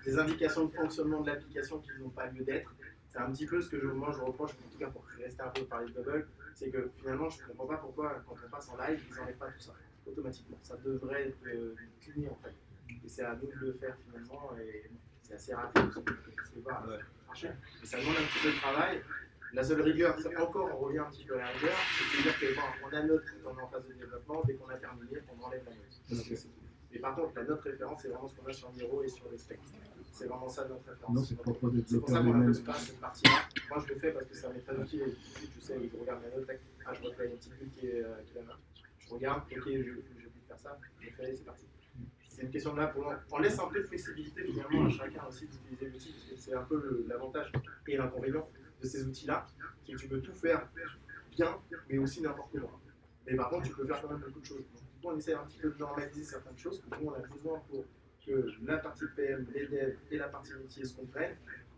des indications de fonctionnement de l'application qui n'ont pas lieu d'être. C'est un petit peu ce que moi je reproche, en tout cas pour rester un peu parler de Bubble, c'est que finalement je ne comprends pas pourquoi quand on passe en live, ils n'enlèvent pas tout ça automatiquement. Ça devrait être cleané en fait. Et c'est à nous de le faire finalement, et c'est assez rapide, c'est pas marcher. Mais ça demande un petit peu de travail. La seule rigueur, encore on revient un petit peu à la rigueur, c'est-à-dire que on a notre, on est en phase de développement, dès qu'on a terminé, on enlève la note. Mais par contre, la note référence, c'est vraiment ce qu'on a sur Miro et sur les specs. C'est vraiment ça notre référence. Non, c'est propre des C'est pour ça développeurs qu'on a eux-mêmes. pas cette partie-là. Moi, je le fais parce que ça m'est très utile. Et tout de suite, je sais, je regarde la note, je vois qu'il y a une petite bulle qui est la note. Je regarde, ok, j'ai oublié de faire ça, je le fais, c'est parti. C'est une question de là pour on laisse un peu de flexibilité finalement à chacun aussi d'utiliser l'outil, parce que c'est un peu l'avantage et l'inconvénient de ces outils-là, c'est que tu peux tout faire bien, mais aussi n'importe comment. Mais par contre, tu peux faire quand même beaucoup de choses. Donc, du coup, on essaie un petit peu de normaliser certaines choses que nous, on a besoin pour que la partie PM, les devs et la partie métier se comprennent.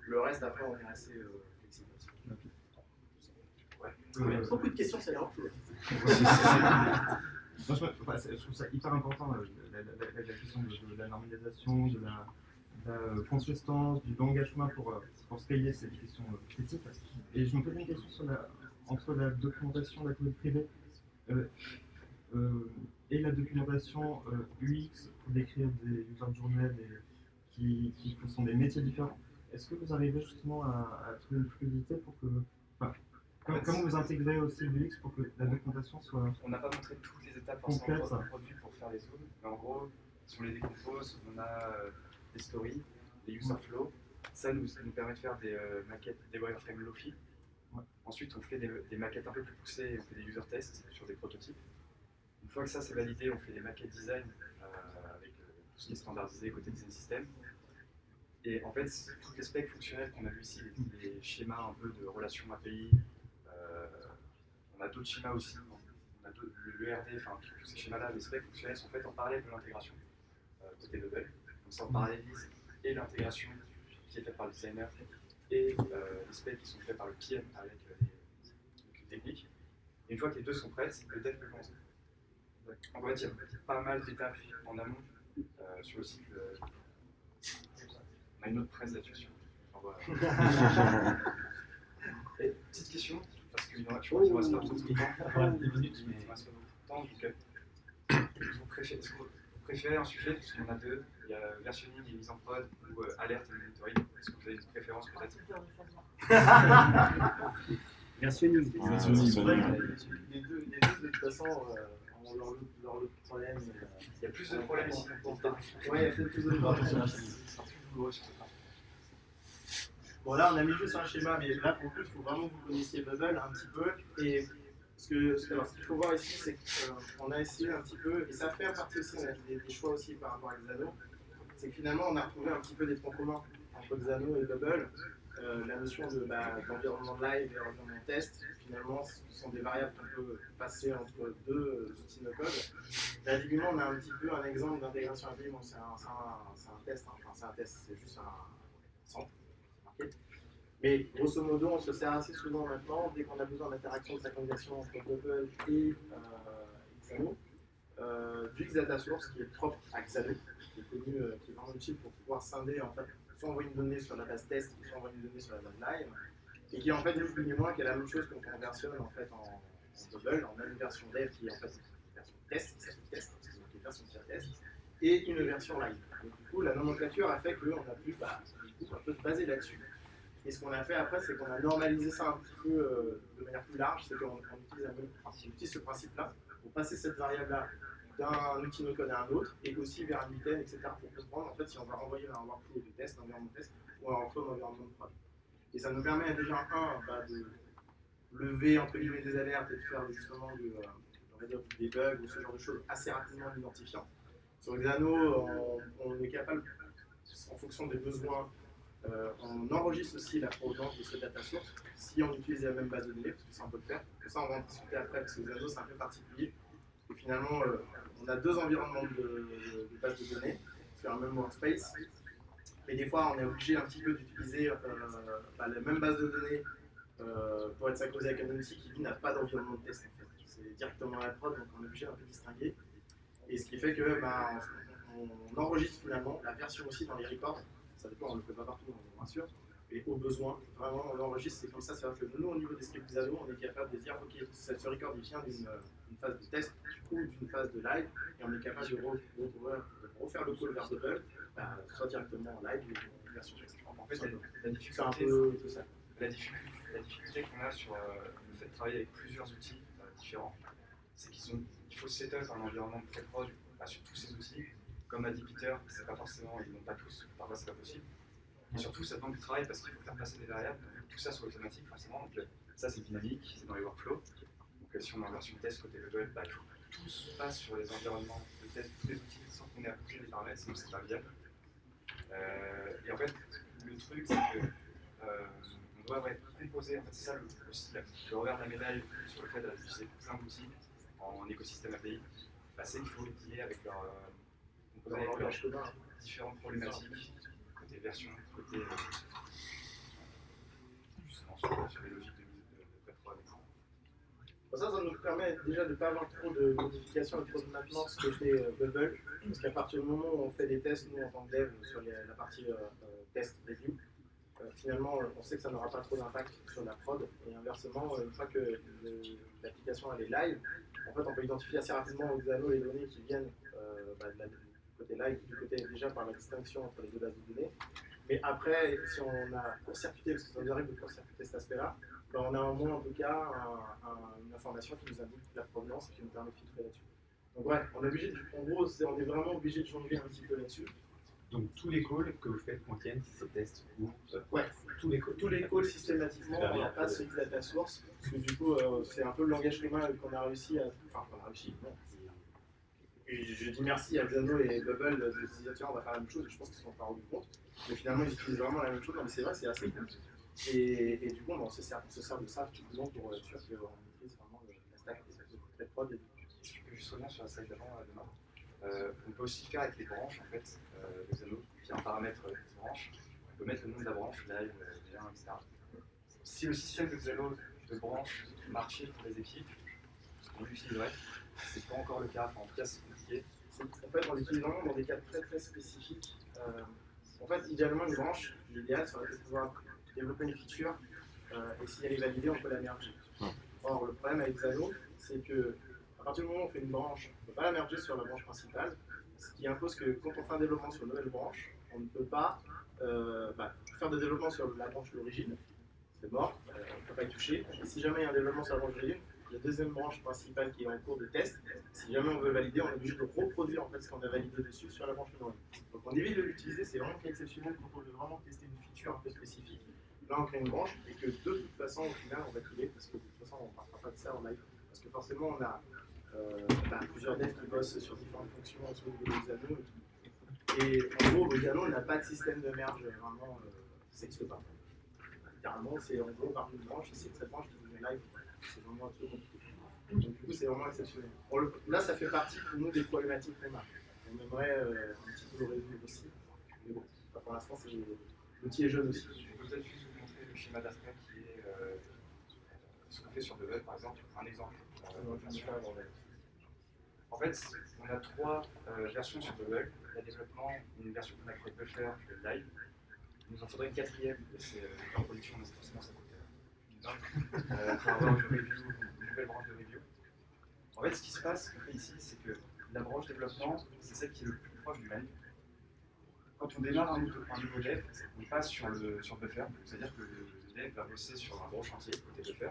Le reste, après, on est assez flexible. Ouais. Beaucoup de questions, ça les rend plus. Moi, je trouve ça hyper important, la question de la normalisation, de la consistance, du engagement pour scaler ces questions critiques. Et je me posais une question sur entre la documentation de la code privée et la documentation UX pour décrire des user journals qui sont des métiers différents. Est-ce que vous arrivez justement à trouver une fluidité pour que... Comment vous intégrez aussi l'UX pour que la documentation soit... On n'a pas montré toutes les étapes complète, forcément du produit pour faire les zooms, mais en gros, si on les décompose, on a des stories, des user flow. Ça nous permet de faire des maquettes, des wireframes Lofi. Ouais. Ensuite, on fait des maquettes un peu plus poussées, on fait des user tests sur des prototypes. Une fois que ça c'est validé, on fait des maquettes design avec tout ce qui est standardisé côté design system. Et en fait, toutes les specs fonctionnelles qu'on a vu ici, les schémas un peu de relations API, on a d'autres schémas aussi. On a l'ERD, enfin tous ces schémas-là, les specs fonctionnels sont faits en parallèle de l'intégration côté Bubble. Donc ça on parallélise et l'intégration qui est faite par le designer et les specs qui sont faits par le PM avec les techniques. Et une fois que les deux sont prêtes, le dev peut commencer. En fait, il y a pas mal d'étapes en amont sur le cycle. On a une autre presse là-dessus. Et petite question, parce qu'il je crois qu'il ne reste pas beaucoup de temps. 10 minutes, mais il ne reste pas beaucoup de temps. Donc, vous préférez un sujet, parce qu'on en a deux. Il y a versionning et mise en prod, ou alerte et monitoring. Est-ce que vous avez une préférence peut-être? Versionning. Les deux, de toute façon, leur problème. Il y a plus de problèmes ici. Oui, il y a peut-être plus de problèmes. Bon, là, on a mis juste un schéma, mais là, pour le coup, il faut vraiment que vous connaissiez Bubble un petit peu. Et ce qu'il faut voir ici, c'est qu'on a essayé un petit peu, et ça fait partie aussi, on a des choix aussi par rapport à Xano, c'est que finalement, on a retrouvé un petit peu des points communs entre Xano et Bubble. La notion d'environnement live et environnement test, finalement, ce sont des variables qu'on peut passer entre deux outils de code. Là, typiquement, on a un petit peu un exemple d'intégration API. Bon, c'est un test, enfin, c'est un test, c'est juste un centre. Mais grosso modo, on se sert assez souvent maintenant, dès qu'on a besoin d'interaction de synchronisation entre Bubble Xano, du Xdata Source qui est propre à Xano, qui est connu, qui est vraiment utile pour pouvoir scinder, en fait, soit envoyer une donnée sur la base test, soit envoyer une donnée sur la base live, et qui en fait, ni plus ni moins, qui est la même chose qu'on conversionne en fait en Bubble. On a une version dev qui est en fait une version test, qui s'appelle test, donc une version test, et une version live. Donc, du coup, la nomenclature a fait qu'on a pu, du coup, un peu se baser là-dessus. Et ce qu'on a fait après, c'est qu'on a normalisé ça un petit peu de manière plus large, c'est qu'on utilise ce principe-là pour passer cette variable-là d'un outil no-code à un autre, et aussi vers un item, etc., pour comprendre en fait si on va renvoyer vers un workflow de test, un environnement de test, ou un workflow d'environnement de prod. Et ça nous permet déjà, de lever entre guillemets des alertes et de faire justement on va dire, des bugs ou ce genre de choses assez rapidement en identifiant. Sur Xano, on est capable, en fonction des besoins, on enregistre aussi la provenance de ce data source si on utilise la même base de données, parce que ça on peut le faire. Et ça on va en discuter après parce que Xano c'est un peu particulier. Et finalement, on a deux environnements de base de données sur un même workspace. Et des fois, on est obligé un petit peu d'utiliser la même base de données pour être synchronisé avec un outil qui, lui, n'a pas d'environnement de test. En fait. C'est directement à la prod, donc on est obligé d'un peu distinguer. Et ce qui fait que on enregistre finalement la version aussi dans les records. Ça dépend, on ne le fait pas partout, bien sûr. Et au besoin, vraiment, on l'enregistre. C'est comme ça, c'est-à-dire que nous, au niveau des scripts Xano, on est capable de dire, ok, ce record il vient d'une phase de test ou d'une phase de live, et on est capable de refaire le call vers Bubble, soit directement en live ou en version test. En fait, la difficulté, c'est un peu ça. La difficulté qu'on a sur le fait de travailler avec plusieurs outils différents, c'est qu'il faut setup un environnement de pré-prod sur tous ces outils. Comme a dit Peter, c'est pas forcément, ils n'ont pas tous, parfois c'est pas possible. Et surtout, ça demande du travail parce qu'il faut faire passer des variables, donc tout ça soit automatique forcément. Donc, ça c'est dynamique, c'est dans les workflows. Donc si on est en version test côté web, il faut que tout se passe sur les environnements de test, tous les outils, sans qu'on ait à bouger les paramètres, sinon c'est pas viable. Et en fait, le truc c'est que on doit être composé, en fait c'est ça le revers de la médaille sur le fait d'utiliser plein d'outils en écosystème API, c'est qu'il faut lier avec leurs différentes problématiques, côté version, côté justement sur les logiques de pré-prod, etc. Ça nous permet déjà de ne pas avoir trop de modifications et trop de maintenance côté Bubble, parce qu'à partir du moment où on fait des tests, nous en tant que dev, sur la partie test review, finalement on sait que ça n'aura pas trop d'impact sur la prod, et inversement, une fois que l'application elle est live, en fait on peut identifier assez rapidement au Xano les données qui viennent du côté live, du côté déjà par la distinction entre les deux bases de données. Mais après, si on a court-circuité, parce que ça nous arrive de court-circuiter cet aspect-là, on a au moins en tout cas une information qui nous indique la provenance et qui nous permet de filtrer là-dessus. Donc ouais, on est vraiment obligé de jongler un petit peu là-dessus. Donc tous les calls que vous faites contiennent ces tests ou ouais, tous les calls systématiquement, on passe sur Xdata Source, parce que du coup c'est un peu le langage commun qu'on a réussi à... Enfin, qu'on a réussi, non. Et je dis merci à Xano et Bubble de se dire tiens on va faire la même chose, et je pense qu'ils s'en sont pas rendus compte. Mais finalement ils utilisent vraiment la même chose, mais c'est vrai c'est assez cool. Et du coup on se sert de ça effectivement pour être sûr qu'on maîtrise vraiment la stack de prod. Si je peux juste revenir sur la slide d'avant, on peut aussi faire avec les branches en fait, de Xano, il y a un paramètre branche, on peut mettre le nom de la branche, live, lien, etc. Si le système de Xano de branche marchait pour les équipes, on l'utiliserait. C'est pas encore le cas, enfin, en tout cas c'est compliqué. En fait, on l'utilise vraiment dans des cas très très spécifiques. En fait, idéalement, une branche, l'idéal serait de pouvoir développer une feature et si elle est validée, on peut la merger. Or, le problème avec Xano, c'est que à partir du moment où on fait une branche, on ne peut pas la merger sur la branche principale, ce qui impose que quand on fait un développement sur une nouvelle branche, on ne peut pas faire de développement sur la branche d'origine, c'est mort, on ne peut pas y toucher. Et si jamais il y a un développement sur la branche d'origine, la deuxième branche principale qui est en cours de test, si jamais on veut valider, on est obligé de reproduire en fait ce qu'on a validé dessus sur la branche numéro 1. Donc on évite de l'utiliser, c'est vraiment exceptionnel quand on veut vraiment tester une feature un peu spécifique. Là on crée une branche et que de toute façon au final on va killer parce que de toute façon on ne parlera pas de ça en live. Parce que forcément on a plusieurs devs qui bossent sur différentes fonctions sur le niveau des Xano et en gros le Xano n'a pas de système de merge vraiment, ça n'existe pas. Littéralement c'est en gros par une branche et c'est cette branche qui devient live. C'est vraiment un truc compliqué. Donc du coup c'est vraiment exceptionnel. Là ça fait partie pour nous des problématiques qu'on a. On aimerait un petit peu le résoudre aussi. Mais bon, pour l'instant l'outil est jeune aussi. Je peux peut-être juste vous montrer le schéma d'aspect qui est ce qu'on fait sur Bubble par exemple. Un exemple. En fait, on a 3 versions sur Bubble. Il y a développement, une version qu'on appelle Buffer, le live. Il nous en faudrait une 4e, et c'est en production, mais forcément ça coûte une dingue. Pour avoir une nouvelle branche de review. En fait, ce qui se passe ici, c'est que la branche développement, c'est celle qui est le plus proche du live. Quand on démarre un nouveau dev, on passe sur Buffer, c'est-à-dire que le dev va bosser sur un gros chantier côté Buffer.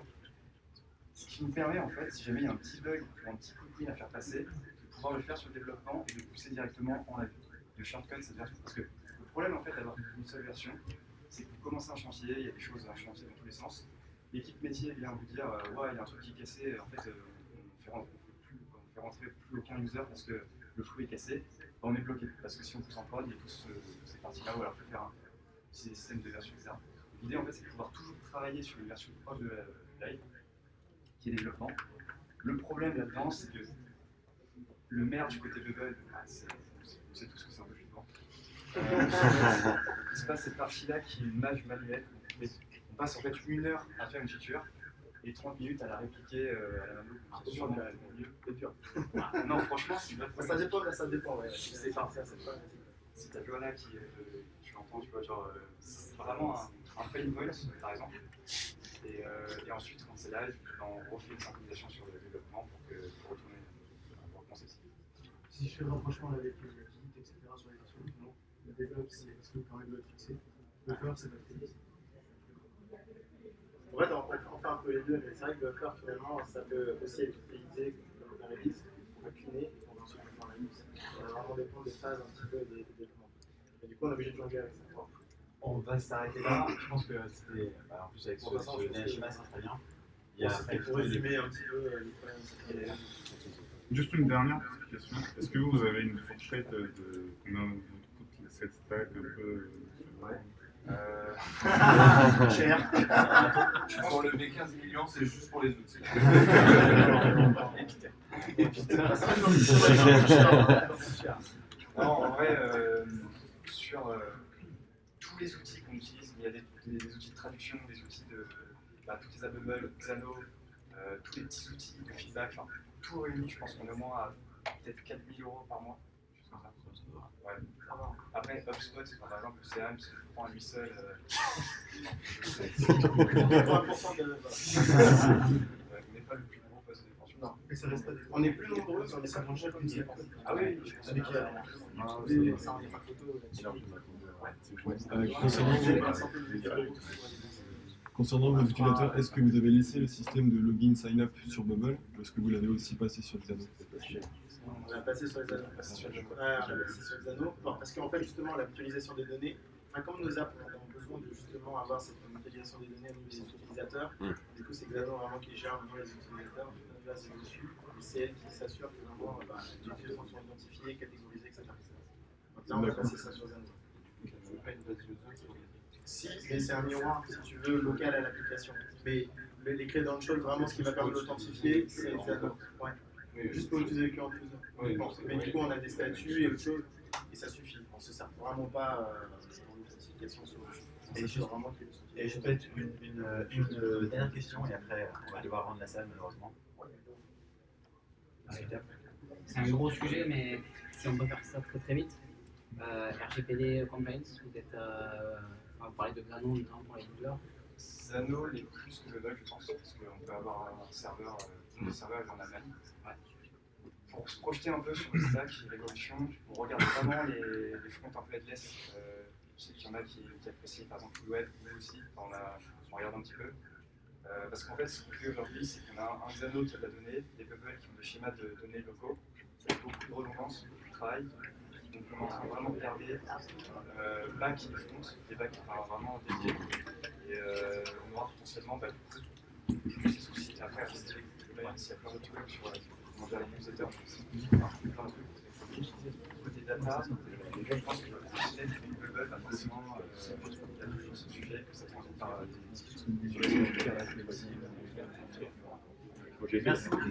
Ce qui nous permet, en fait, si jamais il y a un petit bug ou un petit plugin à faire passer, de pouvoir le faire sur le développement et de pousser directement en live, de shortcut cette version. Parce que le problème, en fait, d'avoir une seule version, c'est que vous commencez un chantier, il y a des choses à chantier dans tous les sens. L'équipe métier vient vous dire ouais, il y a un truc qui est cassé, en fait, on fait rentrer plus aucun user parce que le flux est cassé. On est bloqué parce que si on pousse en prod, il y a toute cette partie-là où alors il faut faire un système de version, etc. L'idée, en fait, c'est de pouvoir toujours travailler sur une version proche de live qui est développement. Le problème là-dedans, c'est que le merge côté Bubble, c'est tout ce que c'est un peu flippant. Il se passe cette partie-là qui est une merge manuelle. On passe en fait 1 heure à faire une feature et 30 minutes à la répliquer à la mano. C'est sûrement mieux. C'est dur. Non, franchement, c'est vrai. Ça dépend, ouais. C'est pas si t'as Johanna qui tu l'entends, tu vois, genre, c'est vraiment un pain point, par exemple. Et ensuite, quand c'est live, on refait une synchronisation sur le développement pour retourner pour ceci. Si je fais le rapprochement avec Git, etc. sur les versions, non, le développement, c'est ce qui nous permet de le fixer. Le faire, c'est de En fait, on fait un peu les deux, mais c'est vrai que Buffer, finalement, ça peut aussi être utilisé comme la release, on va cleaner, on va ensuite faire la release. Ça va vraiment dépendre des phases un petit peu des développements. Et du coup, on est obligé de jongler avec ça. On va s'arrêter là. Je pense que c'était. En plus, avec ce schéma, c'est très bien. Il y a pour résumer un petit peu les problèmes. Juste une dernière petite question. Est-ce que vous avez une fourchette de combien vous coûte cette stack un peu Cher. Pour lever 15 millions, c'est juste pour les outils. Et Peter. Non, en vrai, sur tous les outils qu'on utilise, il y a des outils de traduction, des outils de toutes les Bubble, Xano, tous les petits outils de feedback, enfin, tout réuni, je pense qu'on est au moins à peut-être 4 000 € par mois. Ouais. Après, HubSpot, par exemple, le CRM, si je prends à lui seul. 3% de. On n'est pas le plus gros poste de défense. Non, mais ça reste pas. On est plus nombreux, mais on est 50 chefs comme ça. Ah oui, je pense que ça, on n'est pas photo Concernant vos utilisateurs, est-ce que vous avez laissé le système de login sign-up sur Bubble ou est-ce que vous l'avez aussi passé sur Xano? On l'a passé sur les anneaux. On l'a passé sur les anneaux. Parce qu'en fait, justement, la mutualisation des données, comme nos apps ont besoin de justement avoir cette mutualisation des données au niveau des utilisateurs, du coup, c'est Xano vraiment qui gère les utilisateurs. Là, c'est dessus. Et c'est elle qui s'assure que vraiment les utilisateurs sont identifiés, catégorisés, etc. Donc là, on va passer ça sur Xano. Si, mais c'est un miroir, si tu veux, local à l'application. Mais les credentials, vraiment, ce qui va permettre d'authentifier, c'est Xano. Ouais. Juste pour utiliser le cœur de fusion. Mais du coup, on a des statuts et autre chose, et ça suffit. On ne se sert vraiment pas pour l'authentification sur le jeu. Et je peut-être une dernière question, et après, on va devoir rendre la salle, malheureusement. C'est un gros sujet, mais si on peut faire ça très très vite. RGPD compliance, vous parlez de Xano notamment pour les users. Xano l'est plus que Bubble, je pense, parce qu'on peut avoir un serveur, le serveur est en Allemagne. Pour se projeter un peu sur le stack, l'évolution, on regarde vraiment les fronts un peu headless. Je sais qu'il y en a qui apprécient par exemple le web, nous aussi, on regarde un petit peu. Parce qu'en fait, ce qu'on fait aujourd'hui, c'est qu'on a un Xano qui a de la donnée, des Bubble qui ont des schémas de données locaux, il y a beaucoup de redondance, beaucoup de travail. Donc on est en train de vraiment regarder back et front, des backs vraiment dédiés. Et on aura potentiellement tous ces soucis. Après, s'il y a plein de trucs sur les newsletters, plein de trucs. Côté data, je pense que le Bubble va forcément toucher ce sujet, que ça transite par des discussions sur les possibles. Merci beaucoup.